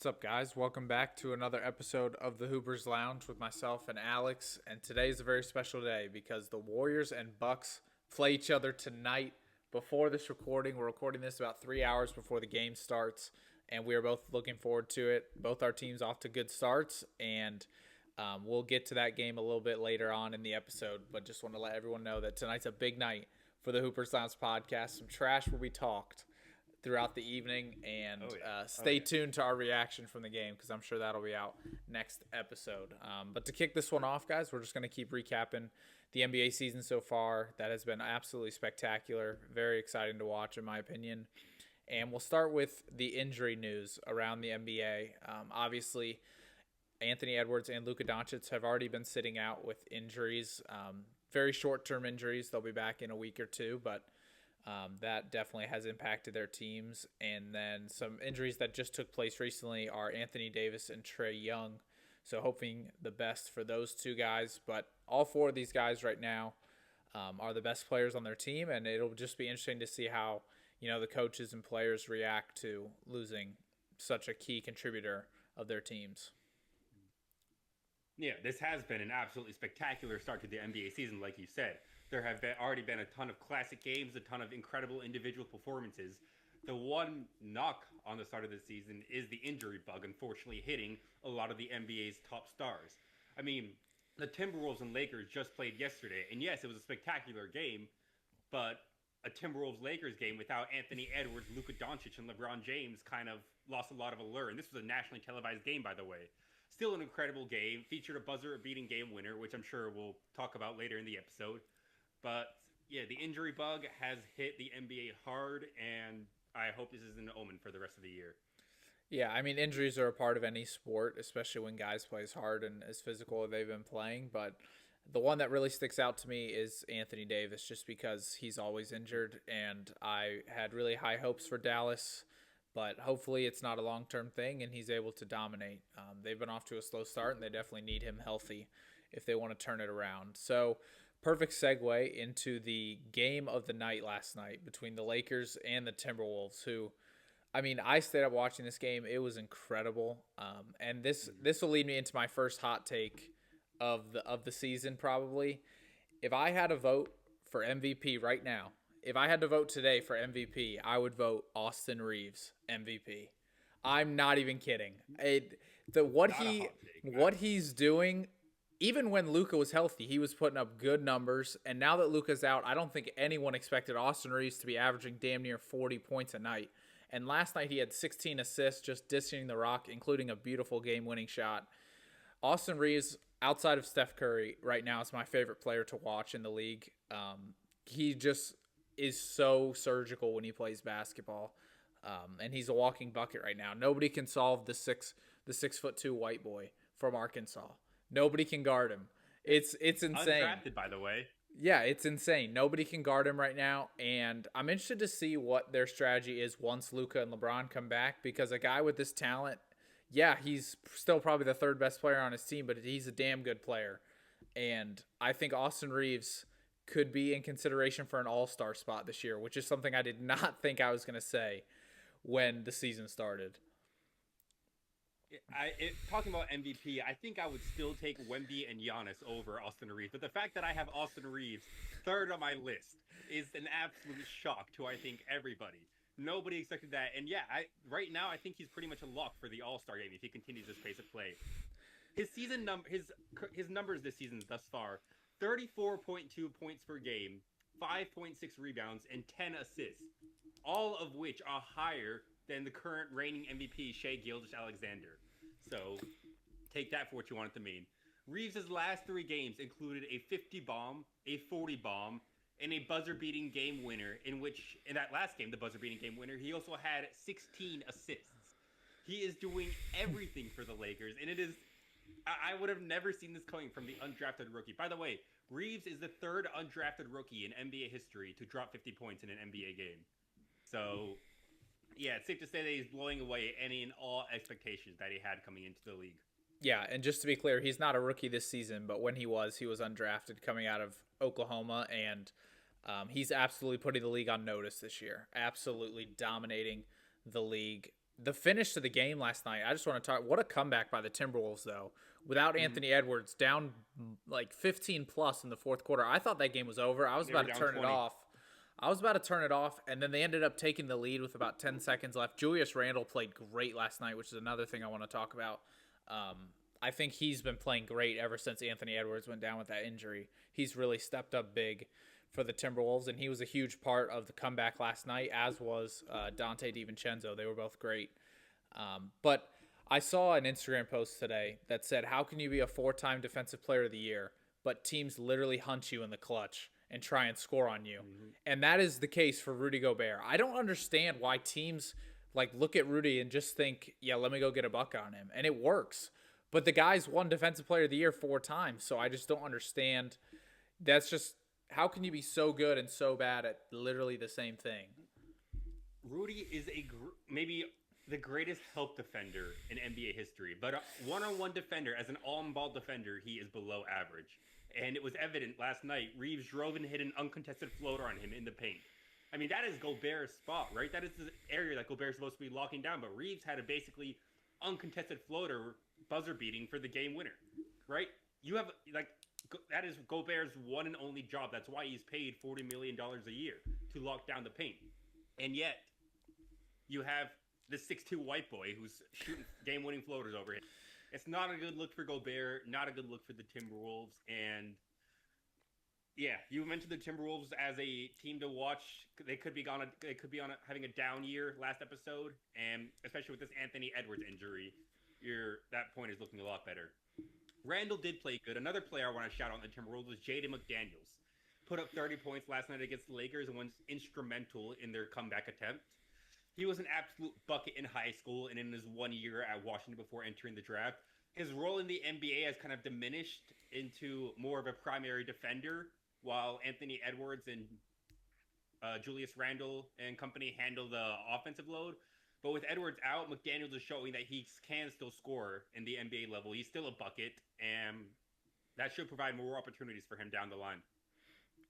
What's up, guys? Welcome back to another episode of the Hoopers Lounge with myself and Alex. And today's a very special day because the Warriors and Bucks play each other tonight. Before this recording, we're recording this about 3 hours before the game starts, and we are both looking forward to it. Both our teams off to good starts, and we'll get to that game a little bit later on in the episode. But just want to let everyone know that tonight's a big night for the Hoopers Lounge podcast. Some trash will be talked throughout the evening, and stay tuned to our reaction from the game because I'm sure that'll be out next episode. But to kick this one off, guys, we're just going to keep recapping the NBA season so far. That has been absolutely spectacular, very exciting to watch in my opinion. And we'll start with the injury news around the NBA. Obviously, Anthony Edwards and Luka Doncic have already been sitting out with injuries, very short-term injuries. They'll be back in a week or two, but that definitely has impacted their teams. And then some injuries that just took place recently are Anthony Davis and Trae Young. So hoping the best for those two guys. But all four of these guys right now are the best players on their team. And it'll just be interesting to see how, the coaches and players react to losing such a key contributor of their teams. Yeah, this has been an absolutely spectacular start to the NBA season, like you said. There have already been a ton of classic games, a ton of incredible individual performances. The one knock on the start of the season is the injury bug, unfortunately hitting a lot of the NBA's top stars. I mean, the Timberwolves and Lakers just played yesterday, and yes, it was a spectacular game, but a Timberwolves-Lakers game without Anthony Edwards, Luka Doncic, and LeBron James kind of lost a lot of allure. And this was a nationally televised game, by the way. Still an incredible game, featured a buzzer-beating game winner, which I'm sure we'll talk about later in the episode. But yeah, the injury bug has hit the NBA hard, and I hope this is an omen for the rest of the year. Yeah, I mean, injuries are a part of any sport, especially when guys play as hard and as physical as they've been playing. But the one that really sticks out to me is Anthony Davis, just because he's always injured, and I had really high hopes for Dallas. But hopefully it's not a long-term thing, and he's able to dominate. They've been off to a slow start, and they definitely need him healthy if they want to turn it around. So perfect segue into the game of the night last night between the Lakers and the Timberwolves, who, I mean, I stayed up watching this game. It was incredible. And this will lead me into my first hot take of the season probably. If I had a vote for MVP right now, if I had to vote today for MVP, I would vote Austin Reeves MVP. I'm not even kidding. What he's doing, even when Luka was healthy, he was putting up good numbers. And now that Luka's out, I don't think anyone expected Austin Reeves to be averaging damn near 40 points a night. And last night he had 16 assists, just dishing the rock, including a beautiful game-winning shot. Austin Reeves, outside of Steph Curry, right now is my favorite player to watch in the league. He just is so surgical when he plays basketball, and he's a walking bucket right now. Nobody can solve the 6'2" white boy from Arkansas. Nobody can guard him. It's insane. Undrafted, by the way. Yeah, it's insane. Nobody can guard him right now, and I'm interested to see what their strategy is once Luka and LeBron come back, because a guy with this talent, yeah, he's still probably the third best player on his team, but he's a damn good player. And I think Austin Reeves could be in consideration for an all-star spot this year, which is something I did not think I was going to say when the season started. Talking about MVP, I think I would still take Wemby and Giannis over Austin Reeves. But the fact that I have Austin Reeves third on my list is an absolute shock to, I think, everybody. Nobody expected that. And yeah, right now I think he's pretty much a lock for the All-Star game if he continues this pace of play. His his numbers this season thus far: 34.2 points per game, 5.6 rebounds, and 10 assists, all of which are higher than the current reigning MVP, Shai Gilgeous-Alexander. So take that for what you want it to mean. Reeves' last three games included a 50 bomb, a 40 bomb, and a buzzer-beating game winner, in that last game, the buzzer-beating game winner, he also had 16 assists. He is doing everything for the Lakers, and I would have never seen this coming from the undrafted rookie. By the way, Reeves is the third undrafted rookie in NBA history to drop 50 points in an NBA game. So, yeah, it's safe to say that he's blowing away any and all expectations that he had coming into the league. Yeah, and just to be clear, he's not a rookie this season, but when he was undrafted coming out of Oklahoma, and he's absolutely putting the league on notice this year. Absolutely dominating the league. the finish to the game last night, I just want to talk. What a comeback by the Timberwolves, though. Without Mhm. Anthony Edwards, down like 15 plus in the fourth quarter, I thought that game was over. I was They were about to down turn it 20. off. And then they ended up taking the lead with about 10 seconds left. Julius Randle played great last night, which is another thing I want to talk about. Um, I think he's been playing great ever since Anthony Edwards went down with that injury. He's really stepped up big for the Timberwolves, and he was a huge part of the comeback last night, as was Dante DiVincenzo. They were both great. But I saw an Instagram post today that said, "How can you be a four-time Defensive Player of the Year, but teams literally hunt you in the clutch and try and score on you?" And that is the case for Rudy Gobert. I don't understand why teams like look at Rudy and just think, "Yeah, let me go get a buck on him," and it works. But the guy's won Defensive Player of the Year 4 times, so I just don't understand. That's just how can you be so good and so bad at literally the same thing? Rudy is maybe the greatest help defender in NBA history, but a one-on-one defender, as an on-ball defender, he is below average. And it was evident last night. Reeves drove and hit an uncontested floater on him in the paint. I mean, that is Gobert's spot, right? That is the area that Gobert's supposed to be locking down, but Reeves had a basically uncontested floater buzzer beating for the game winner, right? You have, like, that is Gobert's one and only job. That's why he's paid $40 million a year to lock down the paint. And yet, you have the 6'2" white boy who's shooting game-winning floaters over him. It's not a good look for Gobert, not a good look for the Timberwolves, and yeah, you mentioned the Timberwolves as a team to watch. They could be having a down year last episode, and especially with this Anthony Edwards injury, that point is looking a lot better. Randall did play good. Another player I want to shout out on the Timberwolves was Jaden McDaniels. Put up 30 points last night against the Lakers and was instrumental in their comeback attempt. He was an absolute bucket in high school and in his 1 year at Washington before entering the draft. His role in the NBA has kind of diminished into more of a primary defender, while Anthony Edwards and Julius Randle and company handle the offensive load. But with Edwards out, McDaniels is showing that he can still score in the NBA level. He's still a bucket, and that should provide more opportunities for him down the line.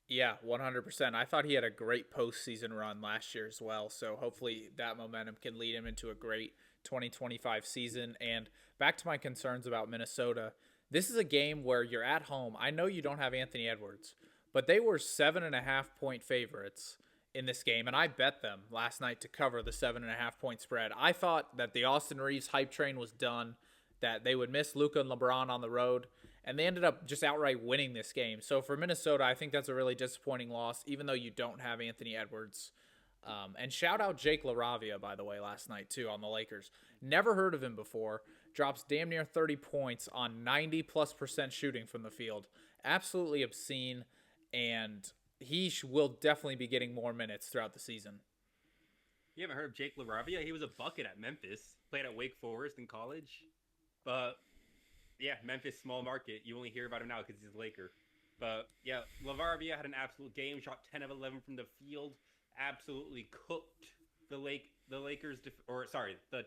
Yeah, 100%. I thought he had a great postseason run last year as well. So hopefully that momentum can lead him into a great 2025 season. And back to my concerns about Minnesota. This is a game where you're at home. I know you don't have Anthony Edwards, but they were 7.5-point favorites in this game. And I bet them last night to cover the 7.5-point spread. I thought that the Austin Reeves hype train was done, that they would miss Luka and LeBron on the road, and they ended up just outright winning this game. So for Minnesota, I think that's a really disappointing loss, even though you don't have Anthony Edwards. And shout out Jake LaRavia, by the way, last night, too, on the Lakers. Never heard of him before. Drops damn near 30 points on 90+% shooting from the field. Absolutely obscene, and he will definitely be getting more minutes throughout the season. You haven't heard of Jake LaRavia? He was a bucket at Memphis. Played at Wake Forest in college. But yeah, Memphis, small market. You only hear about him now because he's a Laker. But yeah, LaRavia had an absolute game. Shot 10 of 11 from the field. Absolutely cooked the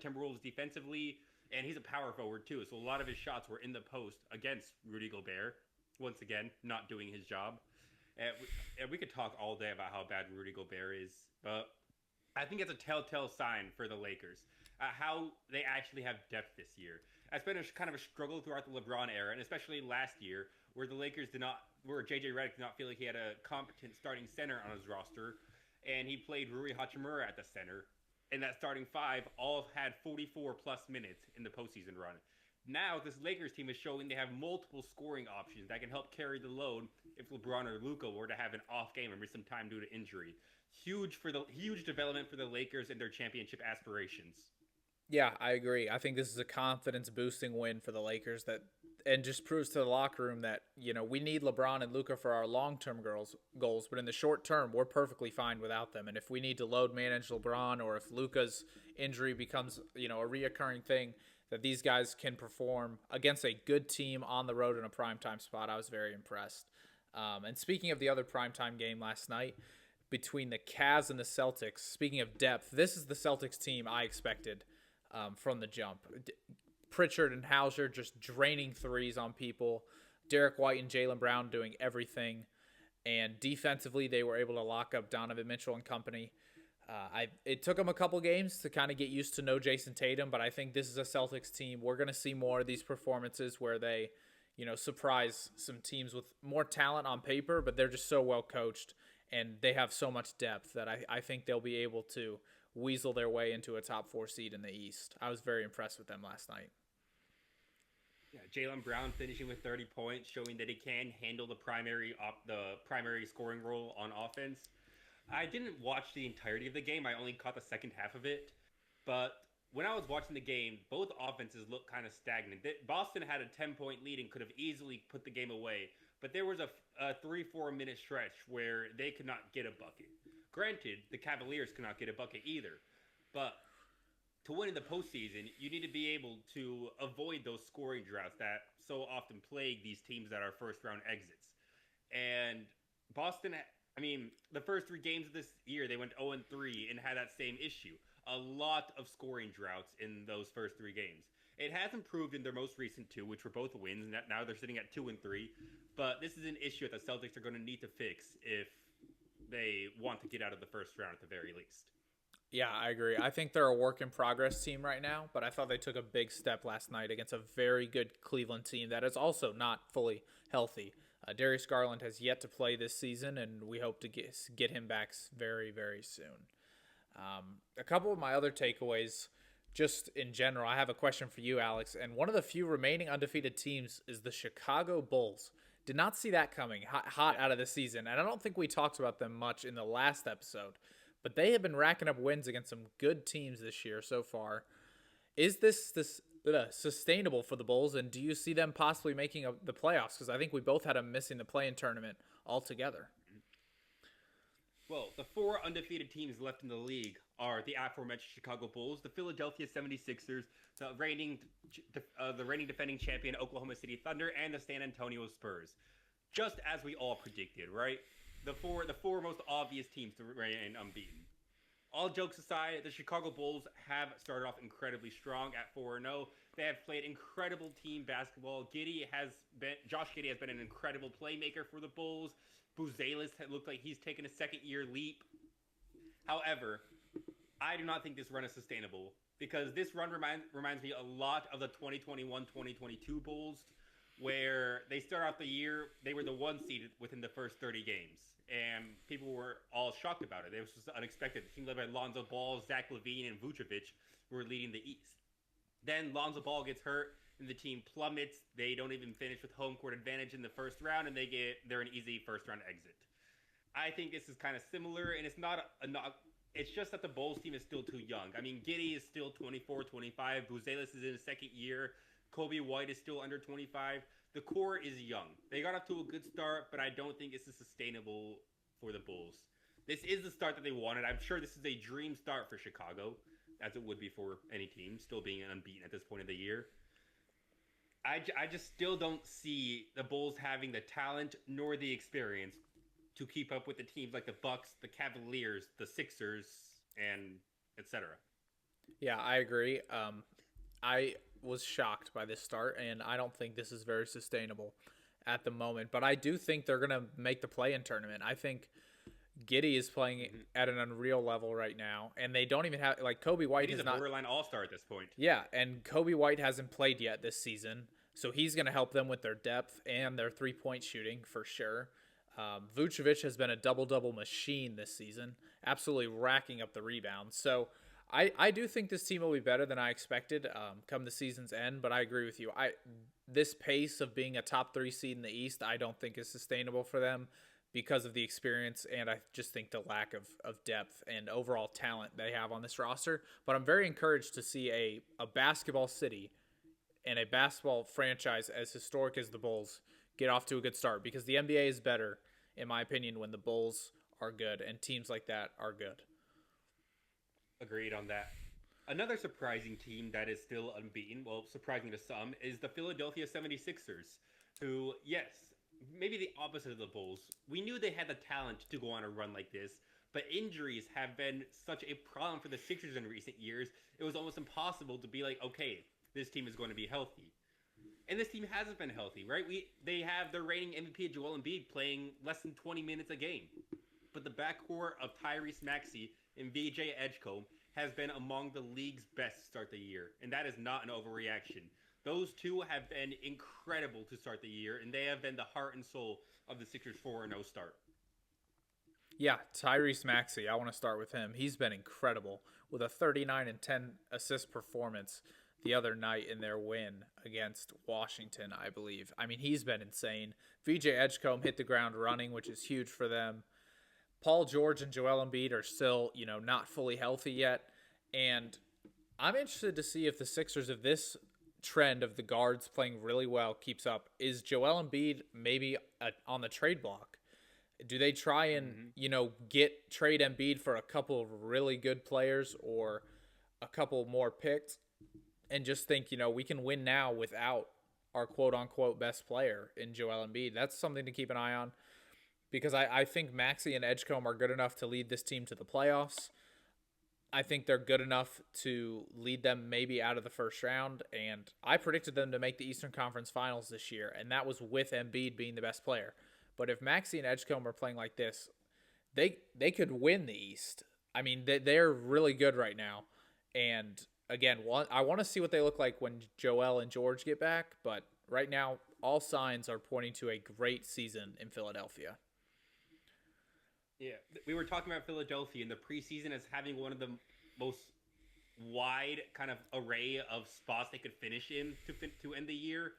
Timberwolves defensively. And he's a power forward too. So a lot of his shots were in the post against Rudy Gobert. Once again, not doing his job. And we could talk all day about how bad Rudy Gobert is. But I think it's a telltale sign for the Lakers. How they actually have depth this year. It's been kind of a struggle throughout the LeBron era, and especially last year, where JJ Redick did not feel like he had a competent starting center on his roster, and he played Rui Hachimura at the center, and that starting five all had 44-plus minutes in the postseason run. Now, this Lakers team is showing they have multiple scoring options that can help carry the load if LeBron or Luka were to have an off game or miss some time due to injury. Huge development for the Lakers and their championship aspirations. Yeah, I agree. I think this is a confidence-boosting win for the Lakers and just proves to the locker room that, we need LeBron and Luka for our long-term goals, but in the short term, we're perfectly fine without them. And if we need to load manage LeBron or if Luka's injury becomes, a reoccurring thing, that these guys can perform against a good team on the road in a primetime spot, I was very impressed. And speaking of the other primetime game last night, between the Cavs and the Celtics, speaking of depth, this is the Celtics team I expected from the jump. Pritchard and Hauser just draining threes on people. Derek White and Jaylen Brown doing everything. And defensively, they were able to lock up Donovan Mitchell and company. It took them a couple games to kind of get used to no Jason Tatum, but I think this is a Celtics team. We're going to see more of these performances where they, surprise some teams with more talent on paper, but they're just so well coached and they have so much depth that I think they'll be able to weasel their way into a top 4 seed in the East. I was very impressed with them last night. Yeah, Jaylen Brown finishing with 30 points, showing that he can handle the primary scoring role on offense. I didn't watch the entirety of the game. I only caught the second half of it. But when I was watching the game, both offenses looked kind of stagnant. Boston had a 10-point lead and could have easily put the game away. But there was a 3-4 minute stretch where they could not get a bucket. Granted, the Cavaliers could not get a bucket either. But to win in the postseason, you need to be able to avoid those scoring droughts that so often plague these teams that are first round exits. And Boston, the first 3 games of this year, they went 0-3 and had that same issue. A lot of scoring droughts in those first 3 games. It has improved in their most recent 2, which were both wins. Now they're sitting at 2-3. But this is an issue that the Celtics are going to need to fix if they want to get out of the first round at the very least. Yeah, I agree. I think they're a work in progress team right now, but I thought they took a big step last night against a very good Cleveland team that is also not fully healthy. Darius Garland has yet to play this season, and we hope to get him back very, very soon. A couple of my other takeaways, just in general, I have a question for you, Alex. And one of the few remaining undefeated teams is the Chicago Bulls. Did not see that coming hot out of the season, and I don't think we talked about them much in the last episode. But they have been racking up wins against some good teams this year so far. Is this sustainable for the Bulls, and do you see them possibly making the playoffs? Because I think we both had them missing the play-in tournament altogether. Well, the 4 undefeated teams left in the league are the aforementioned Chicago Bulls, the Philadelphia 76ers, the reigning defending champion Oklahoma City Thunder, and the San Antonio Spurs. Just as we all predicted, right? The four most obvious teams to remain unbeaten. All jokes aside, the Chicago Bulls have started off incredibly strong at 4-0. They have played incredible team basketball. Josh Giddey has been an incredible playmaker for the Bulls. Buzelis looked like he's taken a second-year leap. However, I do not think this run is sustainable because this run reminds me a lot of the 2021-2022 Bulls, where they start out the year, they were the 1 seed within the first 30 games. And people were all shocked about it. It was just unexpected. The team led by Lonzo Ball, Zach LaVine, and Vucevic were leading the East. Then Lonzo Ball gets hurt, and the team plummets. They don't even finish with home court advantage in the first round, and they're an easy first-round exit. I think this is kind of similar, and it's not it's just that the Bulls team is still too young. Giddey is still 24, 25. Buzelis is in his second year. Kobe White is still under 25. The core is young. They got off to a good start, but I don't think this is sustainable for the Bulls. This is the start that they wanted. I'm sure this is a dream start for Chicago, as it would be for any team, still being unbeaten at this point of the year. I just still don't see the Bulls having the talent nor the experience to keep up with the teams like the Bucks, the Cavaliers, the Sixers, and etc. Yeah, I agree. I was shocked by this start, and I don't think this is very sustainable at the moment. But I do think they're going to make the play-in tournament. I think Giddey is playing at an unreal level right now, and they don't even have Kobe White. He's a borderline all-star at this point. Yeah, and Kobe White hasn't played yet this season, so he's going to help them with their depth and their three-point shooting for sure. Vucevic has been a double-double machine this season, absolutely racking up the rebounds. So I do think this team will be better than I expected come the season's end, but I agree with you. This pace of being a top 3 seed in the East, I don't think is sustainable for them because of the experience, and I just think the lack of depth and overall talent they have on this roster. But I'm very encouraged to see a basketball city and a basketball franchise as historic as the Bulls get off to a good start, because the NBA is better, in my opinion, when the Bulls are good and teams like that are good. Agreed on that. Another surprising team that is still unbeaten, well, surprising to some, is the Philadelphia 76ers, who, yes, maybe the opposite of the Bulls. We knew they had the talent to go on a run like this, but injuries have been such a problem for the Sixers in recent years, it was almost impossible to be like, okay, this team is going to be healthy. And this team hasn't been healthy, right? They have their reigning MVP, Joel Embiid, playing less than 20 minutes a game. But the backcourt of Tyrese Maxey and VJ Edgecombe has been among the league's best to start the year, and that is not an overreaction. Those two have been incredible to start the year, and they have been the heart and soul of the Sixers 4-0 start. Yeah, Tyrese Maxey. I want to start with him. He's been incredible with a 39 and 10 assist performance the other night in their win against Washington, I believe. I mean, he's been insane. VJ Edgecombe hit the ground running, which is huge for them. Paul George and Joel Embiid are still, not fully healthy yet. And I'm interested to see if the Sixers, if this trend of the guards playing really well keeps up, is Joel Embiid maybe on the trade block? Do they try and, get trade Embiid for a couple of really good players or a couple more picks and just think, we can win now without our quote unquote best player in Joel Embiid? That's something to keep an eye on because I think Maxey and Edgecombe are good enough to lead this team to the playoffs. I think they're good enough to lead them maybe out of the first round, and I predicted them to make the Eastern Conference Finals this year, and that was with Embiid being the best player. But if Maxey and Edgecombe are playing like this, they could win the East. I mean, they're really good right now. And again, I want to see what they look like when Joel and George get back. But right now, all signs are pointing to a great season in Philadelphia. Yeah, we were talking about Philadelphia in the preseason as having one of the most wide kind of array of spots they could finish in to end the year.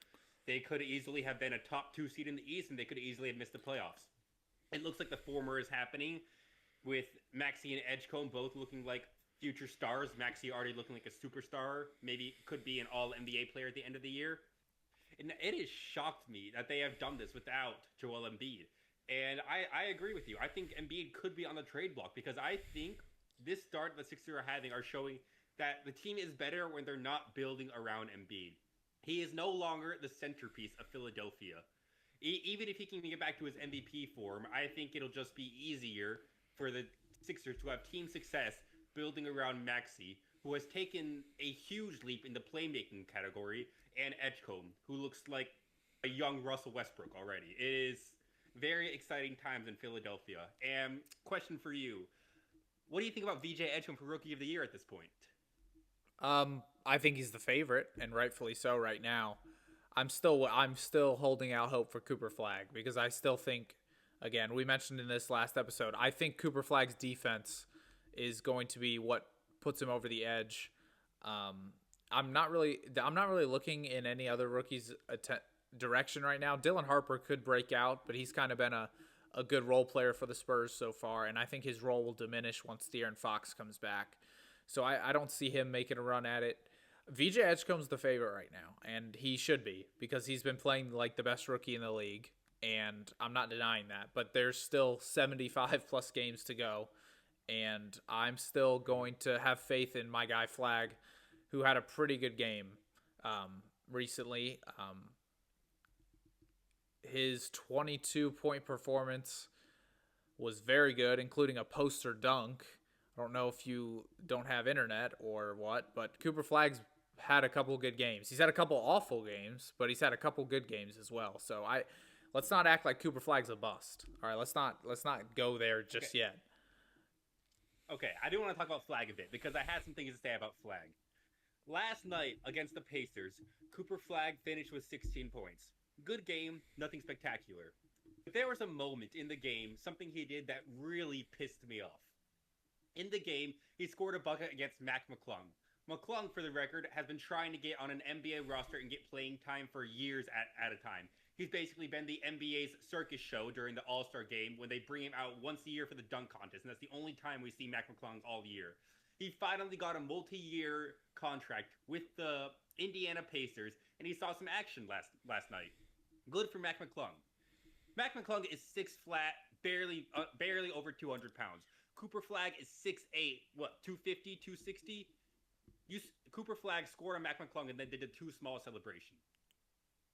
They could easily have been a top 2 seed in the East, and they could easily have missed the playoffs. It looks like the former is happening, with Maxey and Edgecombe both looking like future stars. Maxey already looking like a superstar, maybe could be an all-NBA player at the end of the year. And it has shocked me that they have done this without Joel Embiid. And I agree with you. I think Embiid could be on the trade block because I think this start the Sixers are having are showing that the team is better when they're not building around Embiid. He is no longer the centerpiece of Philadelphia. Even if he can get back to his MVP form, I think it'll just be easier for the Sixers to have team success building around Maxey, who has taken a huge leap in the playmaking category, and Edgecombe, who looks like a young Russell Westbrook already. It is very exciting times in Philadelphia. And question for you, what do you think about VJ Edgecombe for Rookie of the Year at this point? I think he's the favorite, and rightfully so right now. I'm still holding out hope for Cooper Flagg because I still think, again, we mentioned in this last episode, I think Cooper Flagg's defense is going to be what puts him over the edge. I'm not really looking in any other rookies' direction right now. Dylan Harper could break out, but he's kind of been a good role player for the Spurs so far, and I think his role will diminish once De'Aaron Fox comes back. So I don't see him making a run at it. VJ Edgecombe's the favorite right now, and he should be because he's been playing like the best rookie in the league, and I'm not denying that. But there's still 75-plus games to go, and I'm still going to have faith in my guy Flagg, who had a pretty good game recently. His 22-point performance was very good, including a poster dunk. I don't know if you don't have internet or what, but Cooper Flagg's had a couple good games. He's had a couple awful games, but he's had a couple good games as well. So let's not act like Cooper Flagg's a bust. All right, let's not go there just yet. Okay, I do want to talk about Flagg a bit because I had some things to say about Flagg. Last night against the Pacers, Cooper Flagg finished with 16 points. Good game, nothing spectacular. But there was a moment in the game, something he did that really pissed me off. In the game, he scored a bucket against Mac McClung. McClung, for the record, has been trying to get on an NBA roster and get playing time for years at a time. He's basically been the NBA's circus show during the All-Star game when they bring him out once a year for the dunk contest, and that's the only time we see Mac McClung all year. He finally got a multi-year contract with the Indiana Pacers, and he saw some action last night. Good for Mac McClung. Mac McClung is 6 flat, barely over 200 pounds. Cooper Flagg is 6'8", 250, 260? Cooper Flagg scored on Mac McClung and then did a too small celebration.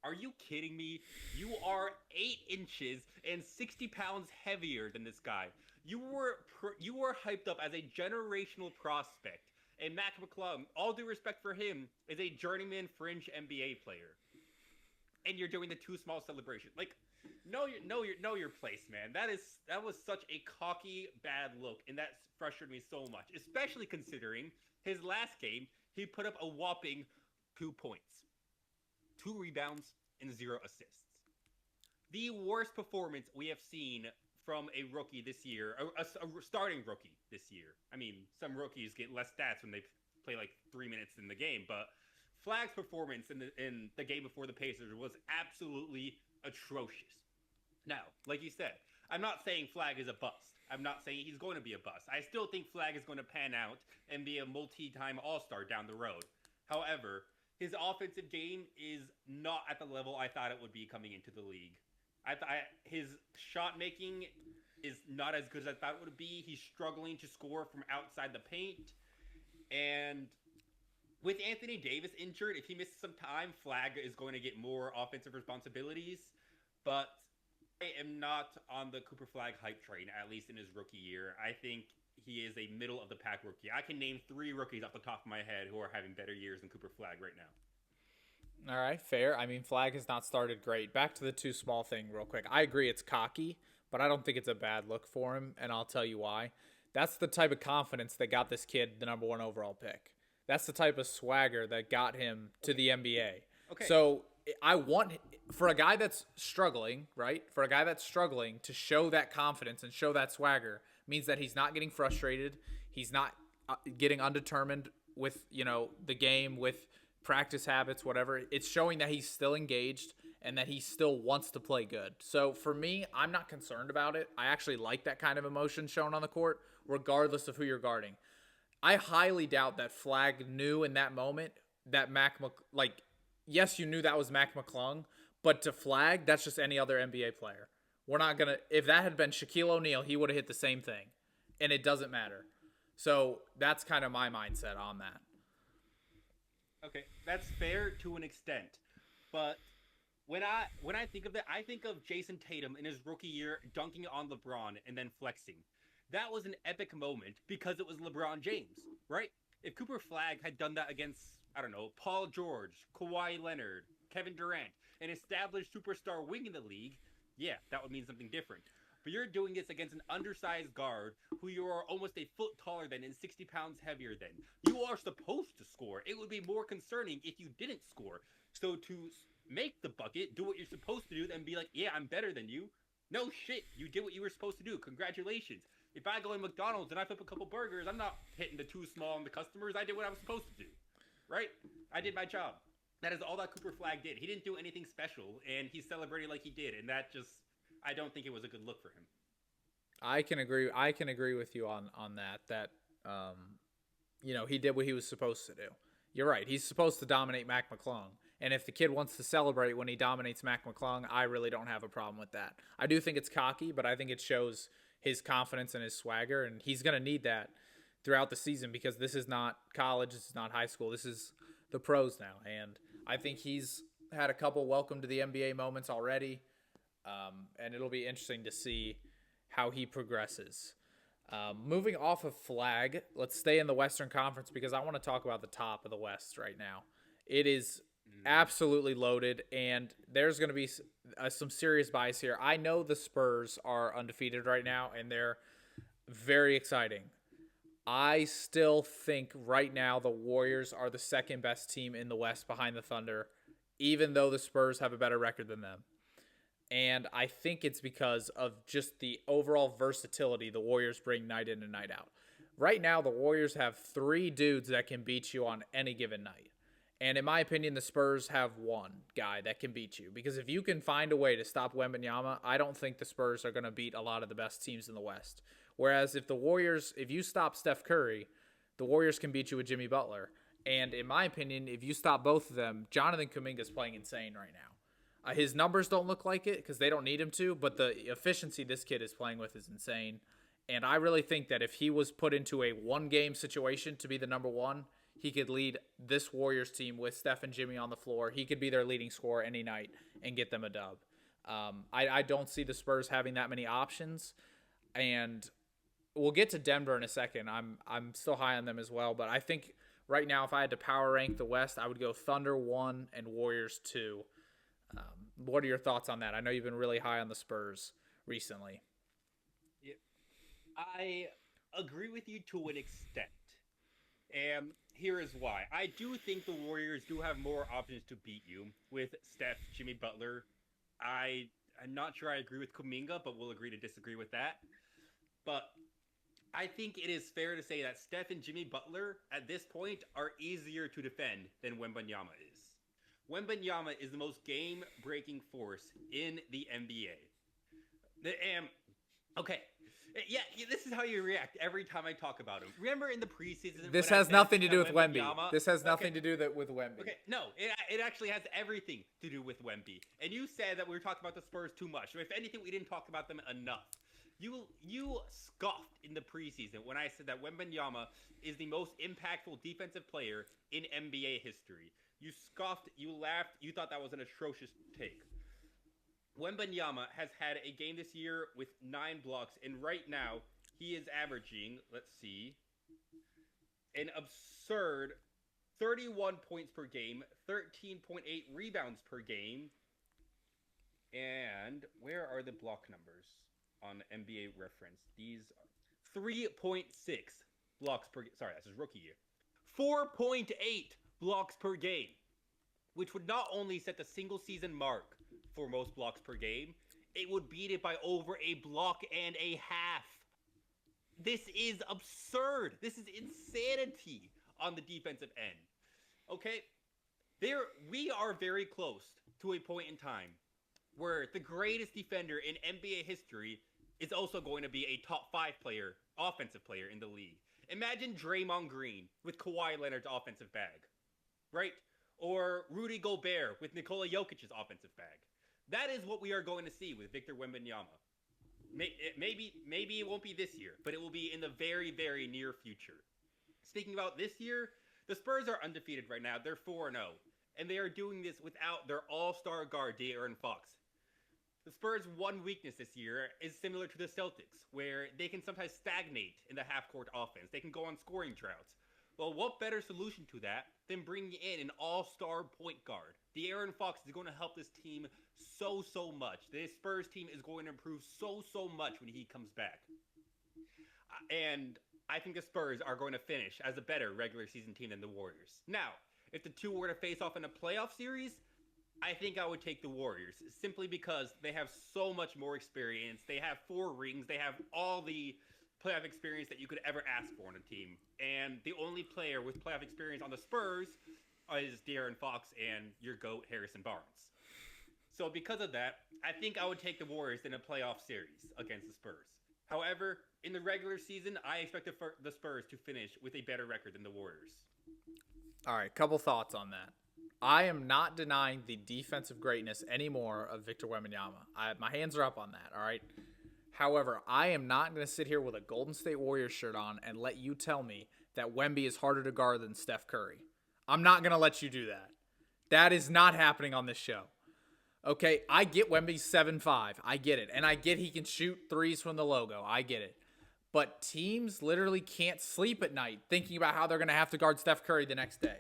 Are you kidding me? You are 8 inches and 60 pounds heavier than this guy. You were hyped up as a generational prospect. And Mac McClung, all due respect for him, is a journeyman fringe NBA player. And you're doing the too small celebration. Like, Know your place, man. That was such a cocky bad look, and that frustrated me so much. Especially considering his last game, he put up a whopping 2 points, 2 rebounds, and 0 assists. The worst performance we have seen from a rookie this year, a starting rookie this year. I mean, some rookies get less stats when they play like 3 minutes in the game, but Flag's performance in the game before the Pacers was absolutely atrocious. Now, like you said, I'm not saying Flag is a bust. I'm not saying he's going to be a bust. I still think Flag is going to pan out and be a multi-time All-Star down the road. However, his offensive game is not at the level I thought it would be coming into the league. His shot making is not as good as I thought it would be. He's struggling to score from outside the paint. And with Anthony Davis injured, if he misses some time, Flag is going to get more offensive responsibilities. But I am not on the Cooper Flag hype train, at least in his rookie year. I think he is a middle of the pack rookie. I can name 3 rookies off the top of my head who are having better years than Cooper Flag right now. All right, fair. I mean, Flag has not started great. Back to the too small thing real quick. I agree it's cocky, but I don't think it's a bad look for him, and I'll tell you why. That's the type of confidence that got this kid the number 1 overall pick. That's the type of swagger that got him to the NBA. Okay. So I want, for a guy that's struggling, right? For a guy that's struggling to show that confidence and show that swagger means that he's not getting frustrated. He's not getting undetermined with, the game, with practice habits, whatever. It's showing that he's still engaged and that he still wants to play good. So for me, I'm not concerned about it. I actually like that kind of emotion shown on the court, regardless of who you're guarding. I highly doubt that Flag knew in that moment that yes, you knew that was Mac McClung, but to Flag, that's just any other NBA player. We're not going to, if that had been Shaquille O'Neal, he would have hit the same thing, and it doesn't matter. So that's kind of my mindset on that. Okay, that's fair to an extent, but when I think of that, I think of Jason Tatum in his rookie year dunking on LeBron and then flexing. That was an epic moment because it was LeBron James, right? If Cooper Flag had done that against, I don't know, Paul George, Kawhi Leonard, Kevin Durant, an established superstar wing in the league, yeah, that would mean something different. But you're doing this against an undersized guard who you are almost a foot taller than and 60 pounds heavier than. You are supposed to score. It would be more concerning if you didn't score. So to make the bucket, do what you're supposed to do, and be like, yeah, I'm better than you. No shit, you did what you were supposed to do. Congratulations. If I go in McDonald's and I flip a couple burgers, I'm not hitting the too small on the customers. I did what I was supposed to do. Right? I did my job. That is all that Cooper Flag did. He didn't do anything special, and he celebrated like he did, and that just, I don't think it was a good look for him. I can agree with you on that. That he did what he was supposed to do. You're right. He's supposed to dominate Mac McClung. And if the kid wants to celebrate when he dominates Mac McClung, I really don't have a problem with that. I do think it's cocky, but I think it shows his confidence and his swagger, and he's going to need that throughout the season because this is not college, this is not high school, this is the pros now. And I think he's had a couple welcome to the NBA moments already, and it'll be interesting to see how he progresses. Moving off of Flag, let's stay in the Western Conference because I want to talk about the top of the West right now. It is absolutely loaded, and there's going to be some serious bias here. I know the Spurs are undefeated right now, and they're very exciting. I still think right now the Warriors are the second best team in the West behind the Thunder, even though the Spurs have a better record than them. And I think it's because of just the overall versatility the Warriors bring night in and night out. Right now, the Warriors have 3 dudes that can beat you on any given night. And in my opinion, the Spurs have 1 guy that can beat you. Because if you can find a way to stop Wembanyama, I don't think the Spurs are going to beat a lot of the best teams in the West. Whereas if you stop Steph Curry, the Warriors can beat you with Jimmy Butler. And in my opinion, if you stop both of them, Jonathan Kuminga is playing insane right now. His numbers don't look like it because they don't need him to, but the efficiency this kid is playing with is insane. And I really think that if he was put into a 1-game situation to be the number 1, he could lead this Warriors team with Steph and Jimmy on the floor. He could be their leading scorer any night and get them a dub. I don't see the Spurs having that many options, and we'll get to Denver in a second. I'm still high on them as well, but I think right now if I had to power rank the West, I would go Thunder 1 and Warriors 2. What are your thoughts on that? I know you've been really high on the Spurs recently. Yeah, I agree with you to an extent. And here is why. I do think the Warriors do have more options to beat you with Steph, Jimmy Butler. I'm not sure I agree with Kuminga, but we'll agree to disagree with that. But I think it is fair to say that Steph and Jimmy Butler at this point are easier to defend than Wembanyama is. Wembanyama is the most game-breaking force in the NBA. And okay, yeah, this is how you react every time I talk about him. Remember in the preseason? This when I has said nothing to that do with Wemby. Wembanyama- This has Okay, nothing to do with Wemby. Okay, no, it actually has everything to do with Wemby. And you said that we were talking about the Spurs too much. If anything, we didn't talk about them enough. You scoffed in the preseason when I said that Wembanyama is the most impactful defensive player in NBA history. You scoffed, you laughed, you thought that was an atrocious take. Wembanyama has had a game this year with 9 blocks, and right now he is averaging, let's see, an absurd 31 points per game, 13.8 rebounds per game, and where are the block numbers on NBA reference? These are 3.6 blocks per game. Sorry, that's his rookie year. 4.8 blocks per game, which would not only set the single season mark for most blocks per game, it would beat it by over a block and a half. This is absurd. This is insanity on the defensive end. Okay? We are very close to a point in time where the greatest defender in NBA history is also going to be a top 5 player, offensive player in the league. Imagine Draymond Green with Kawhi Leonard's offensive bag, right? Or Rudy Gobert with Nikola Jokic's offensive bag. That is what we are going to see with Victor Wembanyama. Maybe it won't be this year, but it will be in the very, very near future. Speaking about this year, the Spurs are undefeated right now. They're 4-0, and they are doing this without their all-star guard, De'Aaron Fox. The Spurs' one weakness this year is similar to the Celtics, where they can sometimes stagnate in the half-court offense. They can go on scoring droughts. Well, what better solution to that than bringing in an all-star point guard? De'Aaron Fox is going to help this team so much. This Spurs team is going to improve so much when he comes back. And I think the Spurs are going to finish as a better regular season team than the Warriors. Now, if the two were to face off in a playoff series, I think I would take the Warriors, simply because they have so much more experience. They have 4 rings. They have all the playoff experience that you could ever ask for in a team. And the only player with playoff experience on the Spurs is De'Aaron Fox and your GOAT, Harrison Barnes. So because of that, I think I would take the Warriors in a playoff series against the Spurs. However, in the regular season, I expect the Spurs to finish with a better record than the Warriors. All right, couple thoughts on that. I am not denying the defensive greatness anymore of Victor Wembanyama. My hands are up on that, all right? However, I am not going to sit here with a Golden State Warriors shirt on and let you tell me that Wemby is harder to guard than Steph Curry. I'm not going to let you do that. That is not happening on this show. Okay, I get Wemby's 7'5". I get it. And I get he can shoot threes from the logo. I get it. But teams literally can't sleep at night thinking about how they're going to have to guard Steph Curry the next day.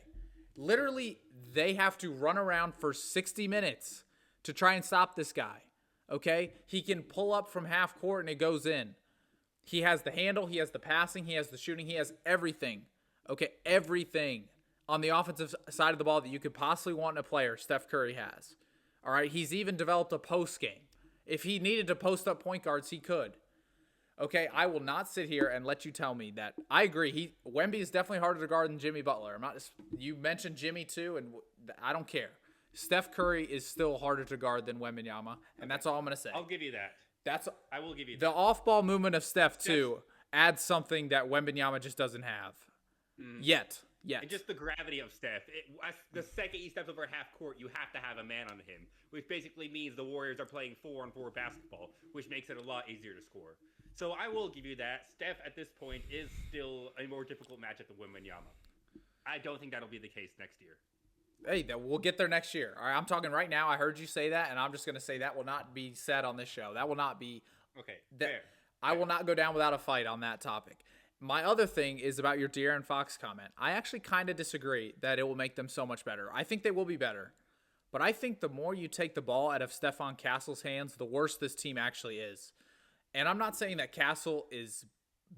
Literally, they have to run around for 60 minutes to try and stop this guy. Okay? He can pull up from half court and it goes in. He has the handle, he has the passing, he has the shooting, he has everything. Okay? Everything on the offensive side of the ball that you could possibly want in a player, Steph Curry has. All right? He's even developed a post game. If he needed to post up point guards, he could. Okay, I will not sit here and let you tell me that. I agree. Wemby is definitely harder to guard than Jimmy Butler. You mentioned Jimmy too, and I don't care. Steph Curry is still harder to guard than Wembanyama, and that's all I'm gonna say. I'll give you that. I will give you that. The off-ball movement of Steph too adds something that Wembanyama just doesn't have yet. And just the gravity of Steph. The second he steps over half court, you have to have a man on him, which basically means the Warriors are playing 4-on-4 basketball, which makes it a lot easier to score. So I will give you that. Steph, at this point, is still a more difficult matchup than Wembanyama. I don't think that'll be the case next year. Hey, we'll get there next year. All right, I'm talking right now. I heard you say that, and I'm just going to say that will not be said on this show. That will not be. Okay, fair. I will not go down without a fight on that topic. My other thing is about your De'Aaron Fox comment. I actually kind of disagree that it will make them so much better. I think they will be better. But I think the more you take the ball out of Stefan Castle's hands, the worse this team actually is. And I'm not saying that Castle is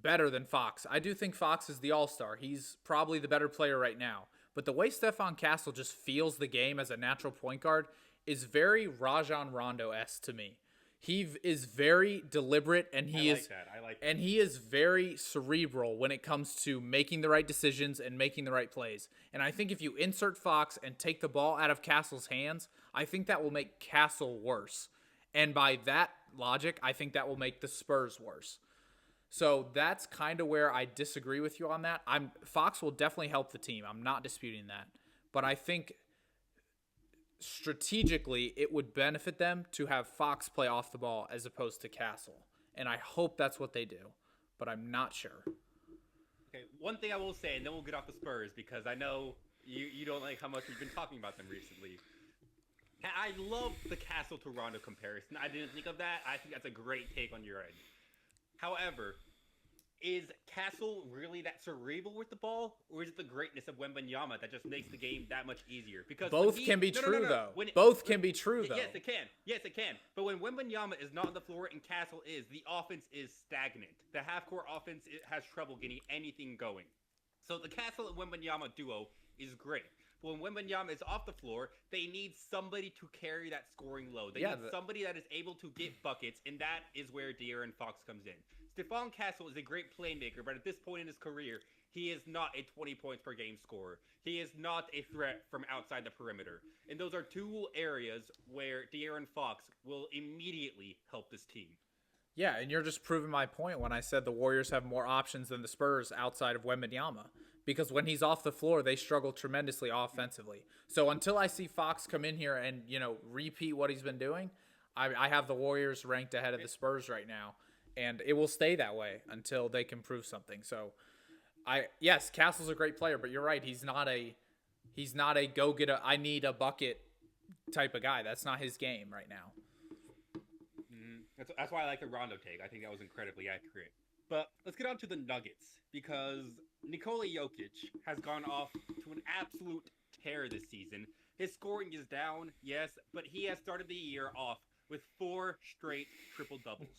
better than Fox. I do think Fox is the all-star. He's probably the better player right now. But the way Stefan Castle just feels the game as a natural point guard is very Rajon Rondo-esque to me. He is very deliberate, and he is very cerebral when it comes to making the right decisions and making the right plays. And I think if you insert Fox and take the ball out of Castle's hands, I think that will make Castle worse. And by that logic, I think that will make the Spurs worse. So that's kind of where I disagree with you on that. Fox will definitely help the team. I'm not disputing that. But I think strategically it would benefit them to have Fox play off the ball as opposed to Castle. And I hope that's what they do. But I'm not sure. Okay, one thing I will say, and then we'll get off the Spurs, because I know you don't like how much we've been talking about them recently. I love the Castle to Rondo comparison. I didn't think of that. I think that's a great take on your end. However, is Castle really that cerebral with the ball, or is it the greatness of Wembanyama that just makes the game that much easier? Because both can be true, though. Both can be true, though. Yes, it can. Yes, it can. But when Wembanyama is not on the floor and Castle is, the offense is stagnant. The half-court offense has trouble getting anything going. So the Castle and Wembanyama duo is great. But when Wembanyama is off the floor, they need somebody to carry that scoring load. They need somebody that is able to get buckets, and that is where De'Aaron Fox comes in. Stephon Castle is a great playmaker, but at this point in his career, he is not a 20 points per game scorer. He is not a threat from outside the perimeter. And those are two areas where De'Aaron Fox will immediately help this team. Yeah, and you're just proving my point when I said the Warriors have more options than the Spurs outside of Wembanyama. Because when he's off the floor, they struggle tremendously offensively. So until I see Fox come in here and, repeat what he's been doing, I have the Warriors ranked ahead of the Spurs right now. And it will stay that way until they can prove something. So, yes, Castle's a great player, but you're right. He's not a go get a I need a bucket type of guy. That's not his game right now. That's why I like the Rondo take. I think that was incredibly accurate. But let's get on to the Nuggets, because Nikola Jokic has gone off to an absolute tear this season. His scoring is down, yes, but he has started the year off with 4 straight triple-doubles,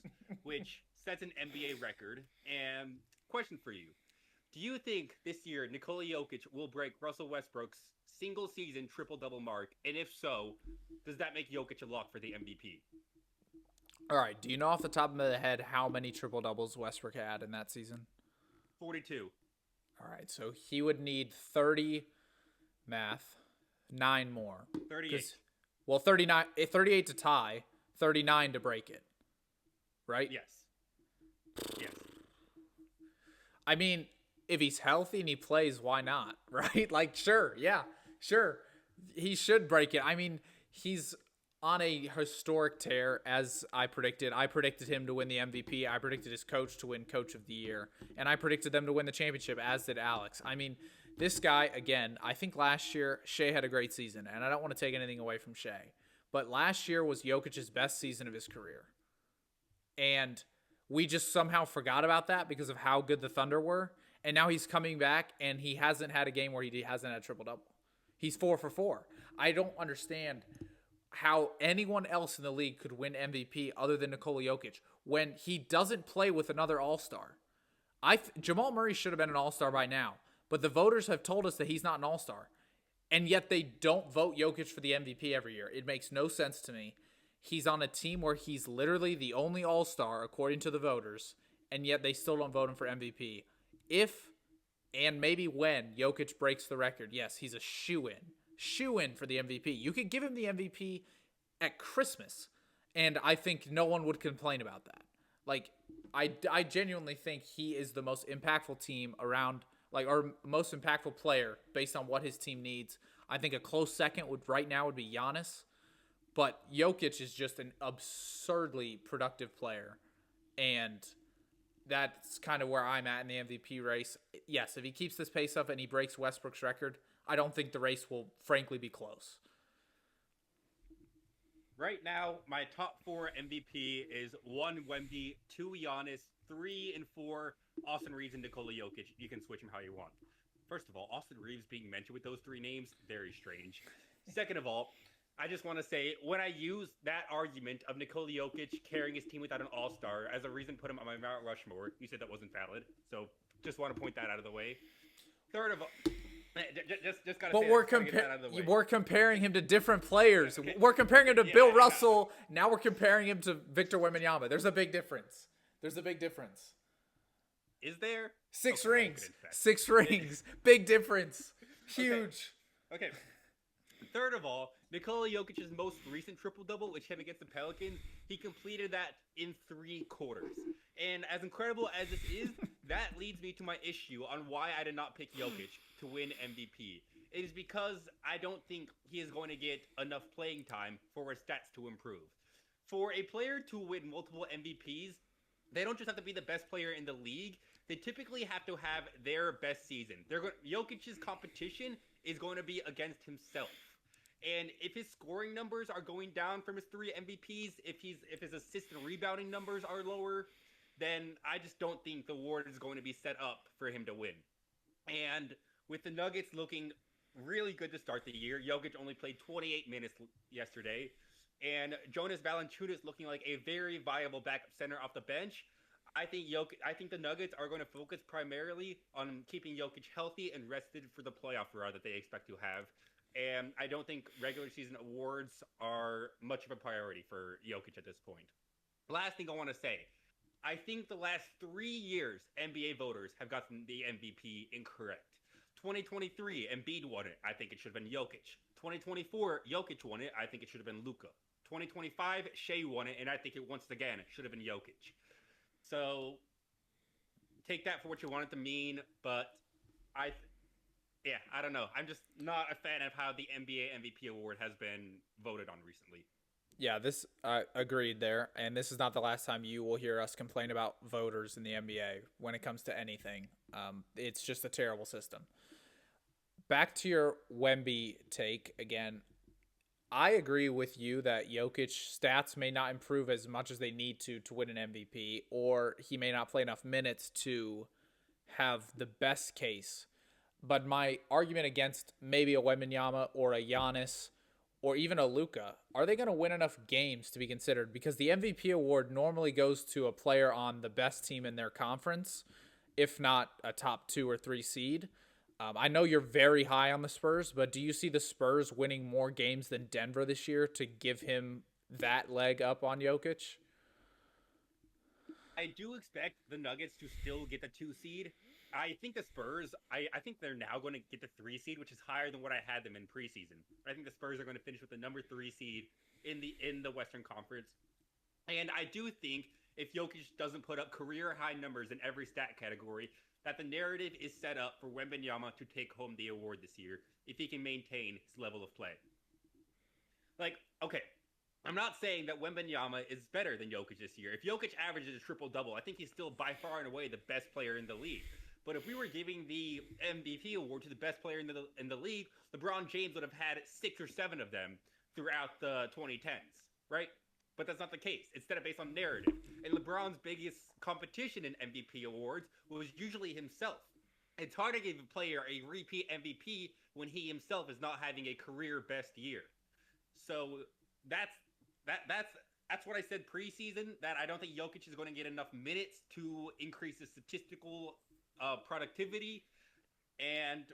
which sets an NBA record. And question for you. Do you think this year Nikola Jokic will break Russell Westbrook's single-season triple-double mark? And if so, does that make Jokic a lock for the MVP? All right. Do you know off the top of my head how many triple-doubles Westbrook had in that season? 42. All right. So he would need 30 math, 9 more. 38. Well, 38 to tie, 39 to break it. Right? Yes. I mean, if he's healthy and he plays, why not? Right? Like, sure. He should break it. I mean, he's on a historic tear, as I predicted. I predicted him to win the MVP. I predicted his coach to win Coach of the Year. And I predicted them to win the championship, as did Alex. I mean, this guy, again, I think last year Shea had a great season, and I don't want to take anything away from Shea. But last year was Jokic's best season of his career. And we just somehow forgot about that because of how good the Thunder were. And now he's coming back, and he hasn't had a game where he hasn't had a triple-double. He's 4 for 4. I don't understand how anyone else in the league could win MVP other than Nikola Jokic when he doesn't play with another all-star. Jamal Murray should have been an all-star by now, but the voters have told us that he's not an all-star. And yet they don't vote Jokic for the MVP every year. It makes no sense to me. He's on a team where he's literally the only all-star according to the voters, and yet they still don't vote him for MVP. If and maybe when Jokic breaks the record, yes, he's a shoo-in for the MVP. You could give him the MVP at Christmas, and I think no one would complain about that. Like, I genuinely think he is the most impactful team around, like, or most impactful player based on what his team needs. I think a close second would be Giannis, but Jokic is just an absurdly productive player, and that's kind of where I'm at in the MVP race. Yes, if he keeps this pace up and he breaks Westbrook's record, I don't think the race will, frankly, be close. Right now, my top 4 MVP is 1 Wemby, 2 Giannis, 3 and 4 Austin Reeves and Nikola Jokic. You can switch them how you want. First of all, Austin Reeves being mentioned with those 3 names, very strange. Second of all, I just want to say, when I use that argument of Nikola Jokic carrying his team without an All-Star as a reason to put him on my Mount Rushmore, you said that wasn't valid. So just want to point that out of the way. Third of all, just gotta But say that. Just gotta get that out of the way. we're comparing him to different players. Okay. We're comparing him to Yeah, Bill I know. Russell. Now we're comparing him to Victor Wembanyama. There's a big difference. There's a big difference. Is there? Six Okay, rings. confess. 6 rings. Big difference. Huge. Okay. Third of all, Nikola Jokic's most recent triple-double, which him against the Pelicans, he completed that in 3 quarters. And as incredible as this is, that leads me to my issue on why I did not pick Jokic to win MVP. It is because I don't think he is going to get enough playing time for his stats to improve. For a player to win multiple MVPs, they don't just have to be the best player in the league. They typically have to have their best season. Jokic's competition is going to be against himself. And if his scoring numbers are going down from his 3 MVPs, if his assist and rebounding numbers are lower, then I just don't think the award is going to be set up for him to win. And with the Nuggets looking really good to start the year, Jokic only played 28 minutes yesterday, and Jonas Valanciunas looking like a very viable backup center off the bench. I think the Nuggets are going to focus primarily on keeping Jokic healthy and rested for the playoff run that they expect to have. And I don't think regular season awards are much of a priority for Jokic at this point. Last thing I want to say, I think the last 3 years NBA voters have gotten the MVP incorrect. 2023, Embiid won it. I think it should have been Jokic. 2024, Jokic won it. I think it should have been Luka. 2025, Shea won it, and I think it once again should have been Jokic. So take that for what you want it to mean, but I don't know. I'm just not a fan of how the NBA MVP award has been voted on recently. Yeah, this agreed there, and this is not the last time you will hear us complain about voters in the NBA when it comes to anything. It's just a terrible system. Back to your Wemby take again. I agree with you that Jokic's stats may not improve as much as they need to win an MVP, or he may not play enough minutes to have the best case. But my argument against maybe a Wembanyama or a Giannis or even a Luka, are they going to win enough games to be considered? Because the MVP award normally goes to a player on the best team in their conference, if not a top 2 or 3 seed. I know you're very high on the Spurs, but do you see the Spurs winning more games than Denver this year to give him that leg up on Jokic? I do expect the Nuggets to still get the 2 seed. I think the Spurs, I think they're now going to get the 3 seed, which is higher than what I had them in preseason. I think the Spurs are going to finish with the number 3 seed in the Western Conference. And I do think if Jokic doesn't put up career high numbers in every stat category, that the narrative is set up for Wembanyama to take home the award this year if he can maintain his level of play. Like, okay, I'm not saying that Wembanyama is better than Jokic this year. If Jokic averages a triple-double, I think he's still by far and away the best player in the league. But if we were giving the MVP award to the best player in the league, LeBron James would have had 6 or 7 of them throughout the 2010s, right? But that's not the case. It's instead based on narrative. And LeBron's biggest competition in MVP awards was usually himself. It's hard to give a player a repeat MVP when he himself is not having a career best year. So that's what I said preseason, that I don't think Jokic is going to get enough minutes to increase his statistical productivity. And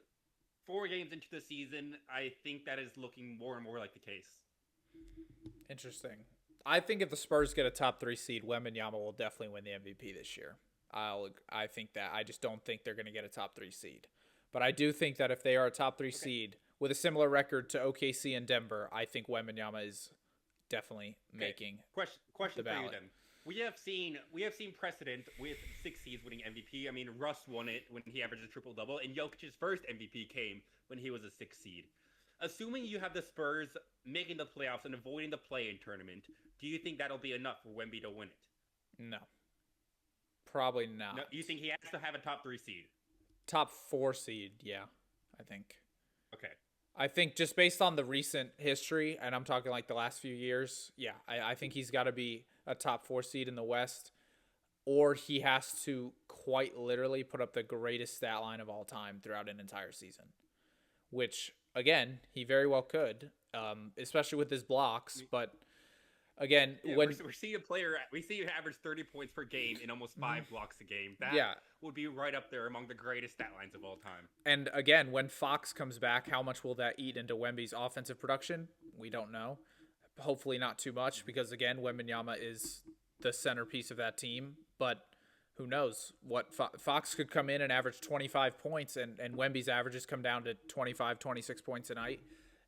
4 games into the season, I think that is looking more and more like the case. Interesting. I think if the Spurs get a top 3 seed, Wembanyama will definitely win the MVP this year. I think that. I just don't think they're going to get a top 3 seed. But I do think that if they are a top 3 seed with a similar record to OKC and Denver, I think Wembanyama is definitely making question the ballot. for you then. We have seen precedent with 6 seeds winning MVP. I mean, Russ won it when he averaged a triple-double, and Jokic's first MVP came when he was a 6 seed. Assuming you have the Spurs making the playoffs and avoiding the play-in tournament, do you think that'll be enough for Wemby to win it? No. Probably not. No, you think he has to have a top 3 seed? Top 4 seed, yeah, I think. Okay. I think just based on the recent history, and I'm talking like the last few years, yeah, I think he's got to be a top 4 seed in the West, or he has to quite literally put up the greatest stat line of all time throughout an entire season. which again he very well could, especially with his blocks. But again, Yeah, when we're seeing a player. We see you average 30 points per game in almost 5 blocks a game. That yeah, would be right up there among the greatest stat lines of all time. and again when Fox comes back, how much will that eat into Wemby's offensive production? We don't know. Hopefully not too much because again, Wembanyama is the centerpiece of that team. But who knows what Fox could come in and average 25 points and Wemby's averages come down to 25, 26 points a night,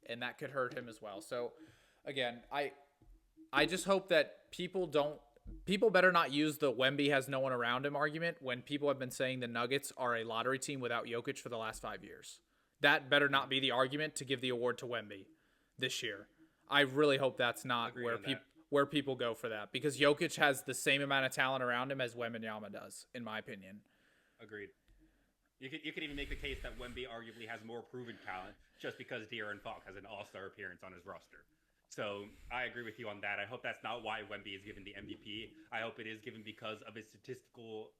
and that could hurt him as well. So again, I just hope that people better not use the Wemby has no one around him argument when people have been saying the Nuggets are a lottery team without Jokic for the last 5 years. That better not be the argument to give the award to Wemby this year. I really hope that's not where people go for that because Jokic has the same amount of talent around him as Wembanyama does, in my opinion. Agreed. You could even make the case that Wemby arguably has more proven talent just because De'Aaron Fox has an All-Star appearance on his roster. So I agree with you on that. I hope that's not why Wemby is given the MVP. I hope it is given because of his statistical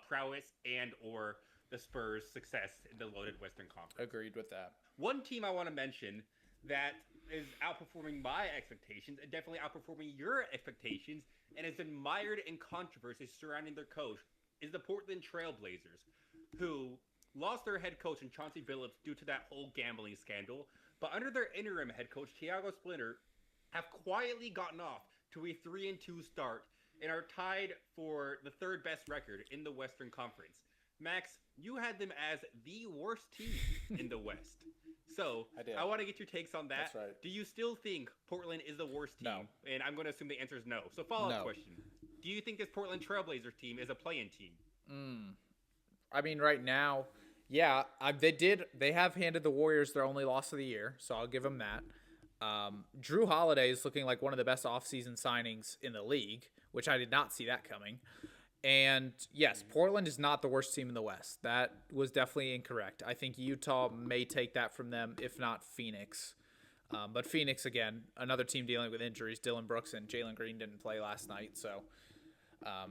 prowess and or the Spurs' success in the loaded Western Conference. Agreed with that. One team I want to mention that is outperforming my expectations and definitely outperforming your expectations and is admired in controversy surrounding their coach is the Portland Trailblazers, who lost their head coach in Chauncey Billups due to that whole gambling scandal. But under their interim head coach, Thiago Splitter, have quietly gotten off to a 3-2 start and are tied for the third best record in the Western Conference. Max, you had them as the worst team in the West. So I want to get your takes on that. That's right. Do you still think Portland is the worst team? No. And I'm going to assume the answer is no. So follow-up question. Do you think this Portland Trailblazers team is a play-in team? I mean, right now, yeah, they have handed the Warriors their only loss of the year, so I'll give them that. Drew Holiday is looking like one of the best offseason signings in the league, which I did not see that coming. And yes, Portland is not the worst team in the West. That was definitely incorrect. I think Utah may take that from them, if not Phoenix. But Phoenix, again, another team dealing with injuries. Dylan Brooks and Jalen Green didn't play last night, so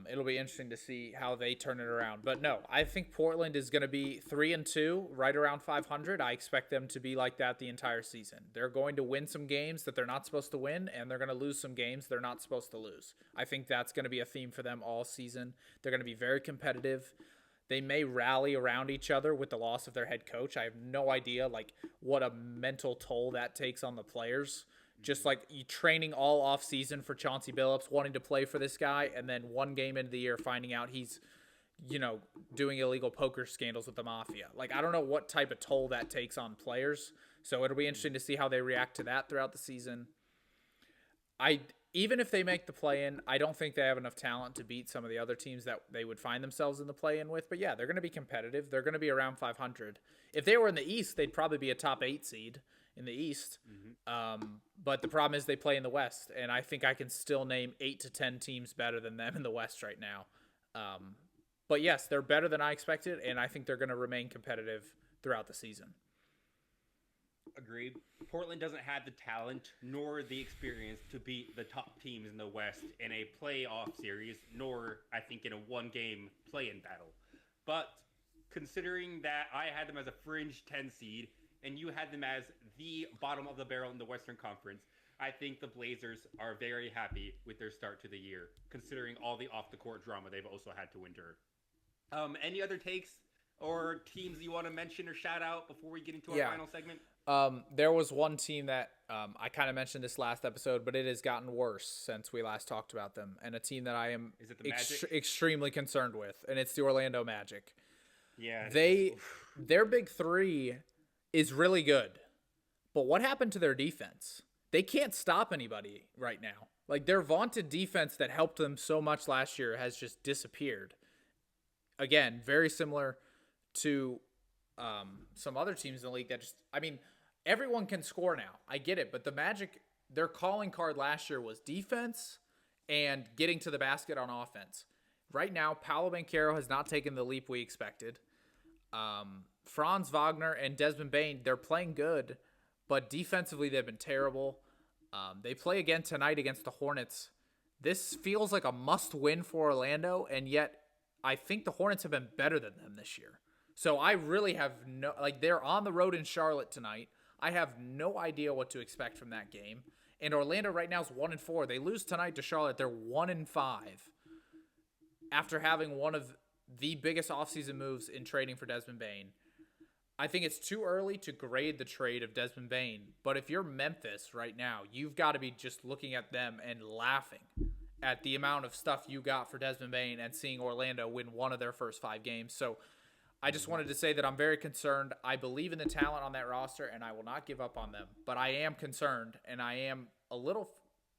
it'll be interesting to see how they turn it around. But no, I think Portland is going to be 3-2, right around 500. I expect them to be like that the entire season. They're going to win some games that they're not supposed to win, and they're going to lose some games they're not supposed to lose. I think that's going to be a theme for them all season. They're going to be very competitive. They may rally around each other with the loss of their head coach. I have no idea what a mental toll that takes on the players. Just like you training all off season for Chauncey Billups, wanting to play for this guy, and then one game into the year finding out he's, doing illegal poker scandals with the mafia. I don't know what type of toll that takes on players. So it'll be interesting to see how they react to that throughout the season. Even if they make the play-in, I don't think they have enough talent to beat some of the other teams that they would find themselves in the play-in with. But yeah, they're going to be competitive. They're going to be around 500. If they were in the East, they'd probably be a top 8 seed in the East. But the problem is they play in the West, and I think I can still name 8 to 10 teams better than them in the West right now. But yes, they're better than I expected, and I think they're going to remain competitive throughout the season. Agreed. Portland doesn't have the talent nor the experience to beat the top teams in the West in a playoff series, nor, I think, in a one-game play-in battle. But considering that I had them as a fringe 10 seed, and you had them as the bottom of the barrel in the Western Conference, I think the Blazers are very happy with their start to the year, considering all the off-the-court drama they've also had to endure. Any other takes or teams you want to mention or shout out before we get into our final segment? There was one team that I kind of mentioned this last episode, but it has gotten worse since we last talked about them, and a team that I am extremely concerned with, and it's the Orlando Magic. Yeah. Their big three is really good, but what happened to their defense? They can't stop anybody right now. Their vaunted defense that helped them so much last year has just disappeared. Again, very similar to some other teams in the league that everyone can score now. I get it, but the Magic, their calling card last year was defense and getting to the basket on offense. Right now, Paolo Banchero has not taken the leap we expected. Franz Wagner and Desmond Bane, they're playing good, but defensively they've been terrible. They play again tonight against the Hornets. This feels like a must-win for Orlando, and yet I think the Hornets have been better than them this year. So I really have no, like, they're on the road in Charlotte tonight. I have no idea what to expect from that game. And Orlando right now is 1-4. They lose tonight to Charlotte. They're 1-5 after having one of the biggest offseason moves in trading for Desmond Bain. I think it's too early to grade the trade of Desmond Bain, but if you're Memphis right now, you've got to be just looking at them and laughing at the amount of stuff you got for Desmond Bain and seeing Orlando win one of their first 5 games. So I just wanted to say that I'm very concerned. I believe in the talent on that roster, and I will not give up on them. But I am concerned, and I am a little,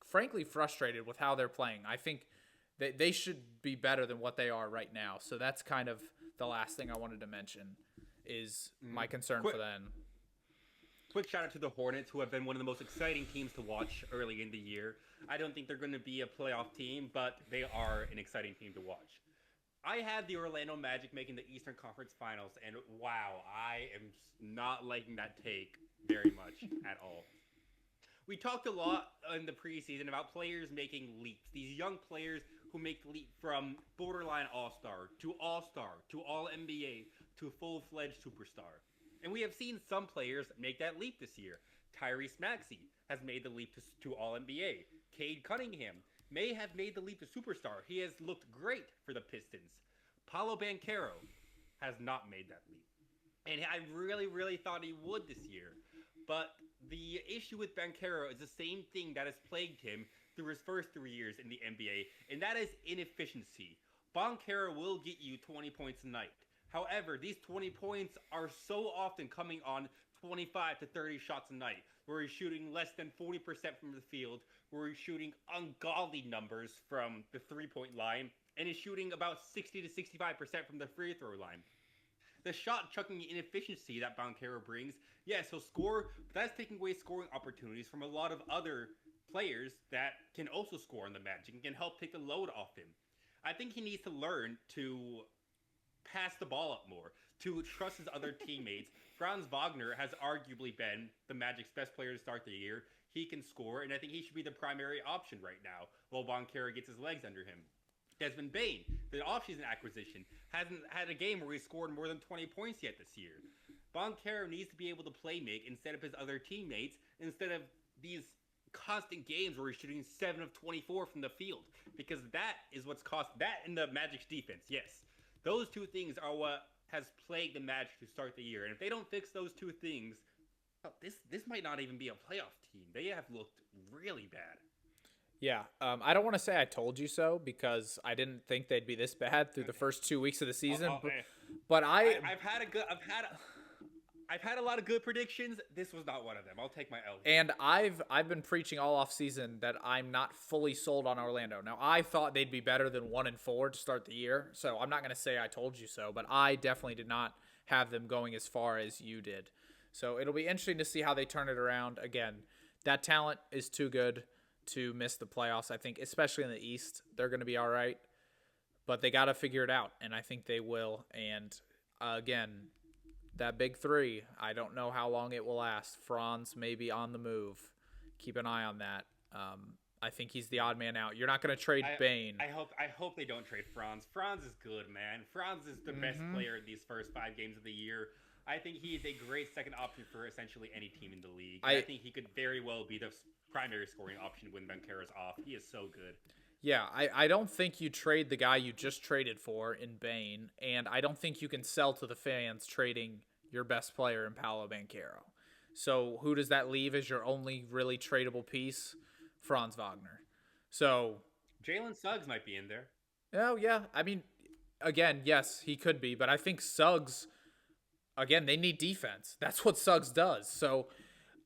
frankly, frustrated with how they're playing. I think that they should be better than what they are right now. So that's kind of the last thing I wanted to mention is my concern for them. Quick shout out to the Hornets, who have been one of the most exciting teams to watch early in the year. I don't think they're going to be a playoff team, but they are an exciting team to watch. I had the Orlando Magic making the Eastern Conference Finals, and wow, I am not liking that take very much at all. We talked a lot in the preseason about players making leaps. These young players who make the leap from borderline All-Star to All-NBA to full-fledged superstar. And we have seen some players make that leap this year. Tyrese Maxey has made the leap to All-NBA. Cade Cunningham may have made the leap to superstar. He has looked great for the Pistons. Paolo Banchero has not made that leap. And I really, really thought he would this year. But the issue with Banchero is the same thing that has plagued him through his first 3 years in the NBA, and that is inefficiency. Banchero will get you 20 points a night. However, these 20 points are so often coming on 25 to 30 shots a night, where he's shooting less than 40% from the field, where he's shooting ungodly numbers from the three-point line, and is shooting about 60 to 65% from the free throw line. The shot chucking inefficiency that Banchero brings, yes, he'll score, but that's taking away scoring opportunities from a lot of other players that can also score on the Magic and can help take the load off him. I think he needs to learn to pass the ball up more, to trust his other teammates. Franz Wagner has arguably been the Magic's best player to start the year. He can score, and I think he should be the primary option right now, while Banchero gets his legs under him. Desmond Bain, the offseason acquisition, hasn't had a game where he scored more than 20 points yet this year. Banchero needs to be able to play make instead of his other teammates, instead of these constant games where he's shooting 7 of 24 from the field, because that is what's cost that in the Magic's defense. Yes, those two things are what has plagued the Magic to start the year, and if they don't fix those two things, this might not even be a playoff team. They have looked really bad. Yeah, I don't want to say I told you so because I didn't think they'd be this bad through the first 2 weeks of the season. But I've had a lot of good predictions. This was not one of them. I'll take my L. And I've been preaching all off season that I'm not fully sold on Orlando. Now I thought they'd be better than 1-4 to start the year, so I'm not going to say I told you so. But I definitely did not have them going as far as you did. So it'll be interesting to see how they turn it around. Again, that talent is too good to miss the playoffs. I think, especially in the East, they're going to be all right, but they got to figure it out, and I think they will. And again, that big three, I don't know how long it will last. Franz may be on the move. Keep an eye on that. I think he's the odd man out. You're not going to trade Bain. I hope they don't trade Franz. Franz is good, man. Franz is the best player in these first 5 games of the year. I think he is a great second option for essentially any team in the league. I think he could very well be the primary scoring option when Banchero's off. He is so good. Yeah, I don't think you trade the guy you just traded for in Bain, and I don't think you can sell to the fans trading your best player in Paolo Banchero. So who does that leave as your only really tradable piece? Franz Wagner. So Jalen Suggs might be in there. Oh, yeah. I mean, again, yes, he could be, but I think Suggs, again, they need defense. That's what Suggs does. So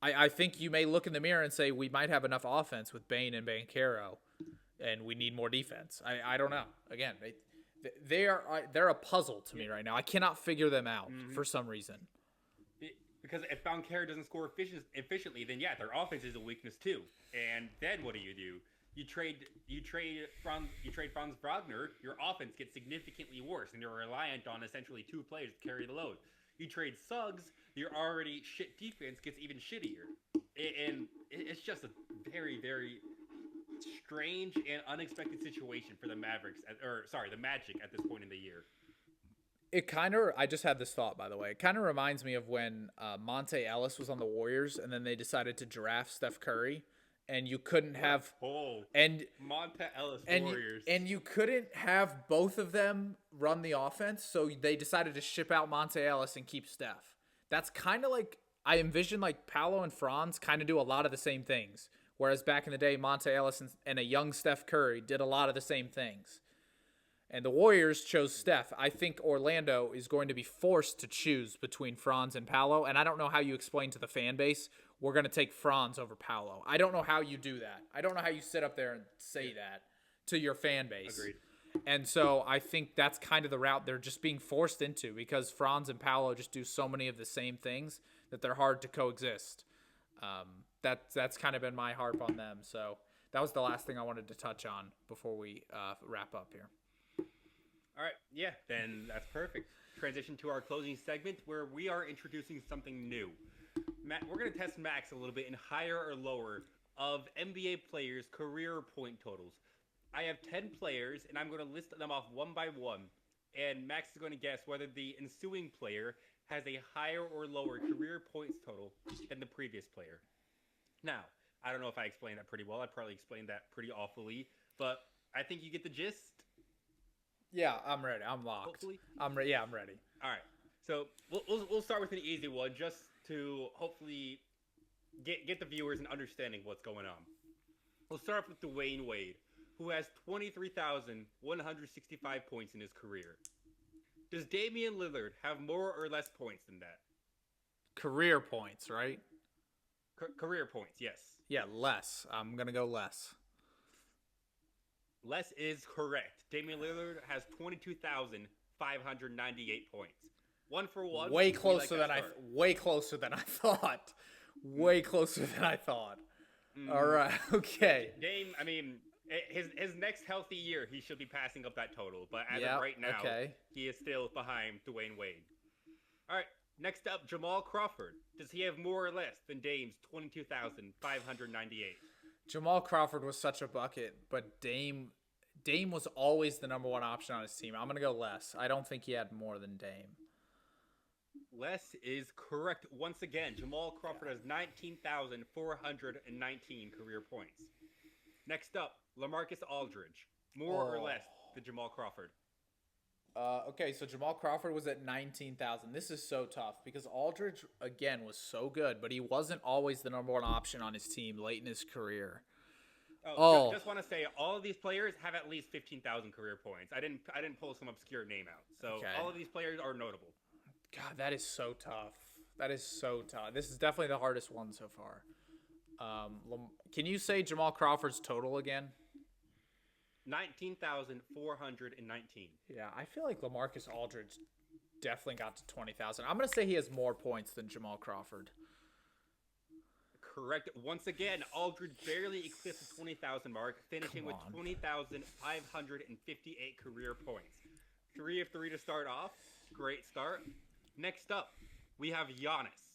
I think you may look in the mirror and say we might have enough offense with Bain and Banchero, and we need more defense. I don't know. Again, they're a puzzle to me right now. I cannot figure them out for some reason. Because if Banchero doesn't score efficiently, then yeah, their offense is a weakness too. And then what do? You trade Franz Wagner, your offense gets significantly worse, and you're reliant on essentially 2 players to carry the load. You trade Suggs, your already shit defense gets even shittier. And it's just a very, very strange and unexpected situation for the Magic at this point in the year. It kind of, I just had this thought, by the way. It kind of reminds me of when Monte Ellis was on the Warriors and then they decided to draft Steph Curry and you couldn't have, Oh, and, Monta Ellis and, Warriors. you couldn't have both of them run the offense. So they decided to ship out Monte Ellis and keep Steph. That's kind of like, I envision like Paolo and Franz kind of do a lot of the same things. Whereas back in the day, Monte Ellis and a young Steph Curry did a lot of the same things. And the Warriors chose Steph. I think Orlando is going to be forced to choose between Franz and Paolo. And I don't know how you explain to the fan base, we're going to take Franz over Paolo. I don't know how you do that. I don't know how you sit up there and say that to your fan base. Agreed. And so I think that's kind of the route they're just being forced into because Franz and Paolo just do so many of the same things that they're hard to coexist. That's kind of been my harp on them. So that was the last thing I wanted to touch on before we wrap up here. All right, yeah, then that's perfect. Transition to our closing segment where we are introducing something new. We're going to test Max a little bit in higher or lower of NBA players' career point totals. I have 10 players, and I'm going to list them off one by one, and Max is going to guess whether the ensuing player has a higher or lower career points total than the previous player. Now, I don't know if I explained that pretty well. I probably explained that pretty awfully, but I think you get the gist. Yeah, I'm ready. I'm locked. Hopefully. I'm ready. Yeah, I'm ready. All right. So we'll start with an easy one, just to hopefully get the viewers an understanding what's going on. We'll start off with Dwayne Wade, who has 23,165 points in his career. Does Damian Lillard have more or less points than that? Career points, right? Career points, yes. Yeah, less. I'm gonna go less. Less is correct. Damian Lillard has 22,598 points. One for one. Way closer than I thought. Way closer than I thought. All right. Okay. Dame, I mean, his next healthy year, he should be passing up that total. But as of right now, he is still behind Dwayne Wade. All right. Next up, Jamal Crawford. Does he have more or less than Dame's 22,598? Jamal Crawford was such a bucket, but Dame was always the number one option on his team. I'm going to go less. I don't think he had more than Dame. Less is correct. Once again, Jamal Crawford has 19,419 career points. Next up, LaMarcus Aldridge. More or less than Jamal Crawford? Okay, so Jamal Crawford was at 19,000. This is so tough because Aldridge, again, was so good, but he wasn't always the number one option on his team late in his career. Just want to say, all of these players have at least 15,000 career points. I didn't pull some obscure name out. So all of these players are notable. God, that is so tough. This is definitely the hardest one so far. Can you say Jamal Crawford's total again? 19,419. Yeah, I feel like LaMarcus Aldridge definitely got to 20,000. I'm going to say he has more points than Jamal Crawford. Correct. Once again, Aldridge barely eclipsed the 20,000 mark, finishing with 20,558 career points. 3 of 3 to start off. Great start. Next up, we have Giannis.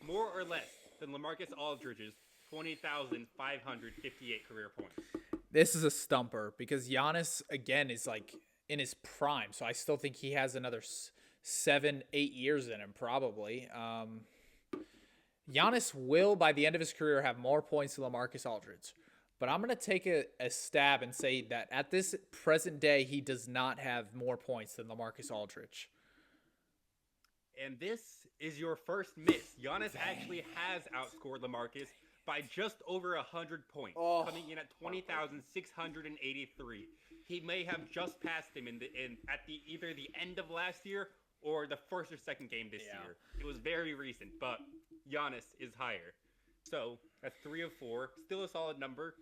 More or less than LaMarcus Aldridge's 20,558 career points. This is a stumper because Giannis, again, is like in his prime. So I still think he has another 7-8 years in him, probably. Giannis will, by the end of his career, have more points than LaMarcus Aldridge. But I'm going to take a stab and say that at this present day, he does not have more points than LaMarcus Aldridge. And this is your first miss. Giannis actually has outscored LaMarcus by just over 100 points, coming in at 20,683. He may have just passed him at either the end of last year or the first or second game this year. It was very recent, but Giannis is higher. So that's 3 of 4. Still a solid number.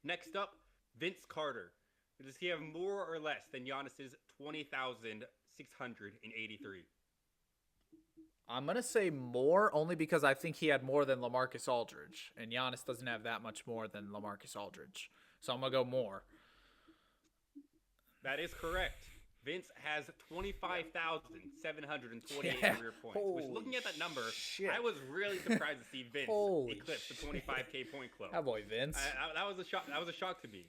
Next up, Vince Carter. Does he have more or less than Giannis's 20,683? I'm going to say more only because I think he had more than LaMarcus Aldridge. And Giannis doesn't have that much more than LaMarcus Aldridge. So I'm going to go more. That is correct. Vince has 25,728 career points. Which, looking at that number, I was really surprised to see Vince eclipse the 25K point club. Oh boy, Vince. That was a shock. That was a shock to me.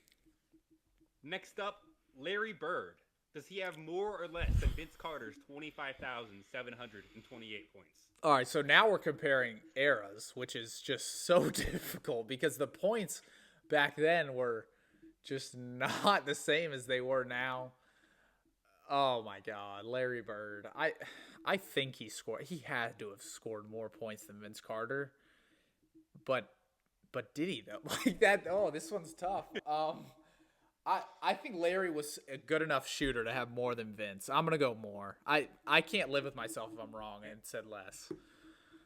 Next up, Larry Bird. Does he have more or less than Vince Carter's 25,728 points? All right, so now we're comparing eras, which is just so difficult because the points back then were just not the same as they were now. Oh my God, Larry Bird. I think he had to have scored more points than Vince Carter. But did he though? Like that, oh, this one's tough. I think Larry was a good enough shooter to have more than Vince. I'm gonna go more. I can't live with myself if I'm wrong and said less.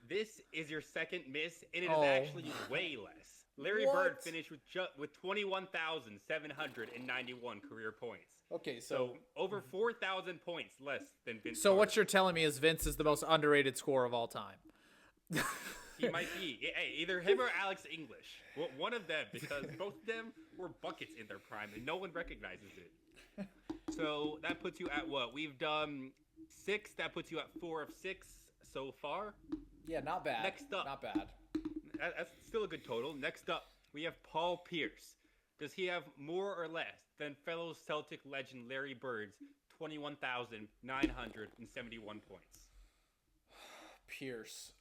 This is your second miss, and it is Oh. actually way less. Larry What? Bird finished with 21,791 career points. Okay, So over 4,000 points less than Vince so what Carter. you're telling me is Vince is the most underrated scorer of all time. He might be. Hey, either him or Alex English. One of them, because both of them were buckets in their prime, and no one recognizes it. So that puts you at what? We've done 6. That puts you at 4 of 6 so far. Yeah, not bad. Next up. Not bad. That's still a good total. Next up, we have Paul Pierce. Does he have more or less than fellow Celtic legend Larry Bird's 21,971 points? Pierce,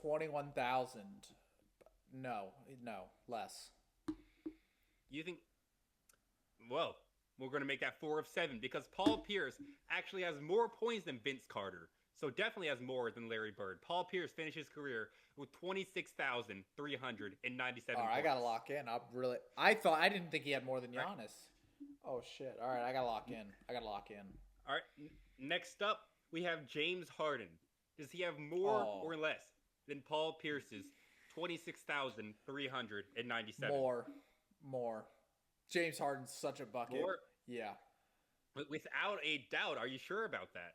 21,000. No, less. You think? Well, we're going to make that 4 of 7 because Paul Pierce actually has more points than Vince Carter. So definitely has more than Larry Bird. Paul Pierce finished his career with 26,397 All right, points. I gotta lock in. I didn't think he had more than Giannis. Oh shit! All right, I gotta lock in. All right, next up, we have James Harden. Does he have more or less than Paul Pierce's 26,397? More. James Harden's such a bucket. More? Yeah. Without a doubt. Are you sure about that?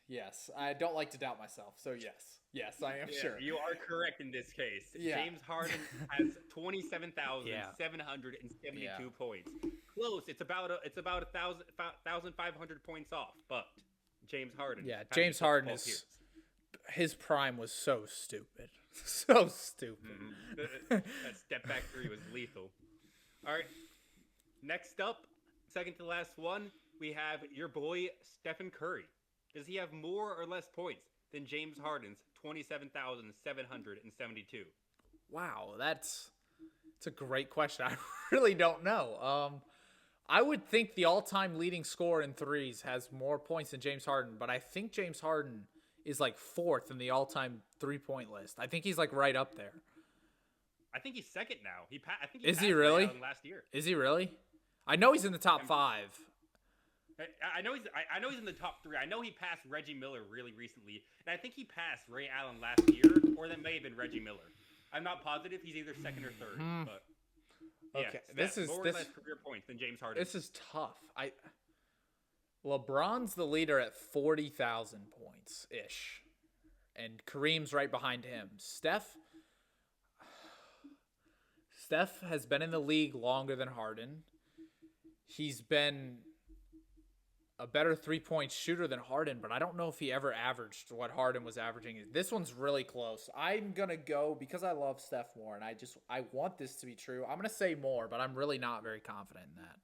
Yes. I don't like to doubt myself, so yes. Yes, I am sure. You are correct in this case. Yeah. James Harden has 27,772 points. Close. It's about 1,500 points off, but James Harden. Yeah, James Harden his prime was so stupid. So stupid. That step back three was lethal. All right. Next up, second to last one, we have your boy Stephen Curry. Does he have more or less points than James Harden's 27,772? Wow, it's a great question. I really don't know. I would think the all-time leading scorer in threes has more points than James Harden, but I think James Harden is like 4th in the all-time three-point list. I think he's like right up there. I think he's second now. I think Is he really? Last year. Is he really? I know he's in the top 5. I know he's in the top 3. I know he passed Reggie Miller really recently, and I think he passed Ray Allen last year, or that may have been Reggie Miller. I'm not positive. He's either second or third, but okay, yeah, this is more or less career points than James Harden. This is tough. LeBron's the leader at 40,000 points ish, and Kareem's right behind him. Steph has been in the league longer than Harden. He's been a better three-point shooter than Harden, but I don't know if he ever averaged what Harden was averaging. This one's really close. I'm going to go, because I love Steph more, and I want this to be true, I'm going to say more, but I'm really not very confident in that.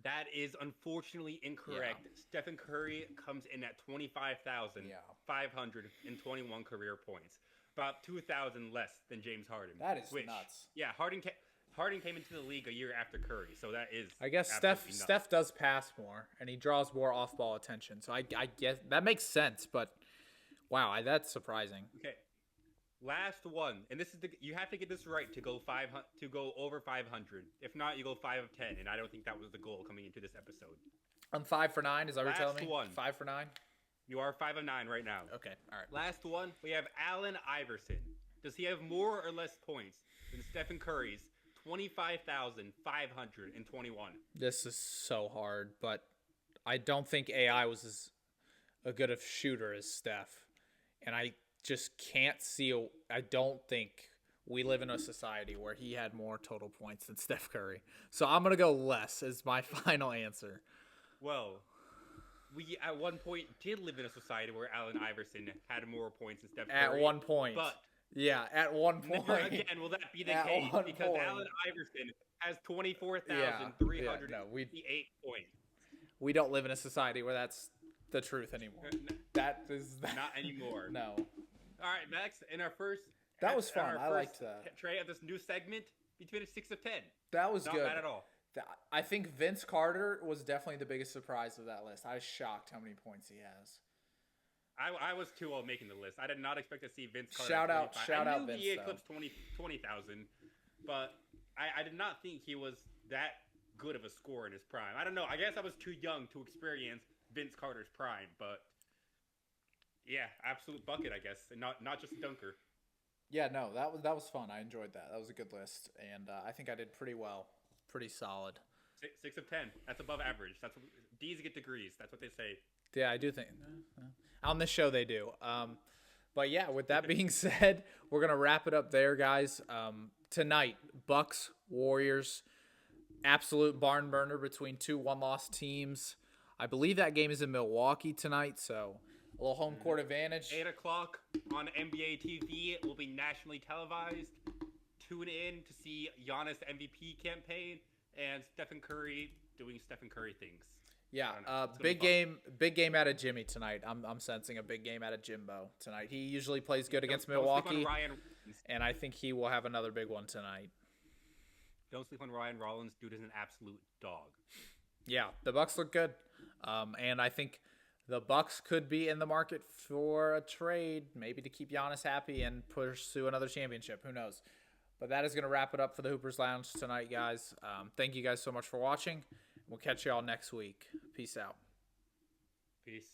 That is unfortunately incorrect. Yeah. Stephen Curry comes in at 25,521 career points. About 2,000 less than James Harden. That is nuts. Yeah, Harden came into the league a year after Curry, so that is. I guess Steph does pass more, and he draws more off-ball attention. So I guess that makes sense. But wow, that's surprising. Okay, last one, and this is you have to get this right to go over 500. If not, you go 5 of 10, and I don't think that was the goal coming into this episode. I'm 5 for 9. Is that what you're telling me? Last one. 5 for 9. You are 5 of 9 right now. Okay, all right. Last one, we have Allen Iverson. Does he have more or less points than Stephen Curry's 25,521? This is so hard, but I don't think AI was as a good of shooter as Steph. And I just can't see I don't think we live in a society where he had more total points than Steph Curry. So I'm going to go less as my final answer. Well, we at one point did live in a society where Allen Iverson had more points than Steph Curry. At one point. But Yeah, at one Never point. again will that be the At case one because point. Allen Iverson has Yeah, 24,358 no, points. we don't live in a society where that's the truth anymore. That is Not anymore. No. All right, Max. In our first, That was in fun. our I first liked that. tray of this new segment, between a 6 of 10. That was Not good. bad at all. I think Vince Carter was definitely the biggest surprise of that list. I was shocked how many points he has. I was too old making the list. I did not expect to see Vince Carter. Shout at out 25. Vince, I knew he though. eclipsed 20,000, but I did not think he was that good of a scorer in his prime. I don't know. I guess I was too young to experience Vince Carter's prime, but yeah, absolute bucket, I guess, and not just a dunker. Yeah, no, that was fun. I enjoyed that. That was a good list, and I think I did pretty well, pretty solid. 6 of 10. That's above average. That's what, D's get degrees. That's what they say. Yeah, I do think on this show they do. But yeah, with that being said, we're gonna wrap it up there, guys. Tonight, Bucks Warriors, absolute barn burner between two one-loss teams. I believe that game is in Milwaukee tonight, so a little home court advantage. 8 o'clock on NBA TV. It will be nationally televised. Tune in to see Giannis MVP campaign and Stephen Curry doing Stephen Curry things. Yeah, big game out of Jimmy tonight. I'm sensing a big game out of Jimbo tonight. He usually plays good against Milwaukee, and I think he will have another big one tonight. Don't sleep on Ryan Rollins. Dude is an absolute dog. Yeah, the Bucks look good, and I think the Bucks could be in the market for a trade, maybe to keep Giannis happy and pursue another championship. Who knows? But that is going to wrap it up for the Hoopers Lounge tonight, guys. Thank you guys so much for watching. We'll catch you all next week. Peace out. Peace.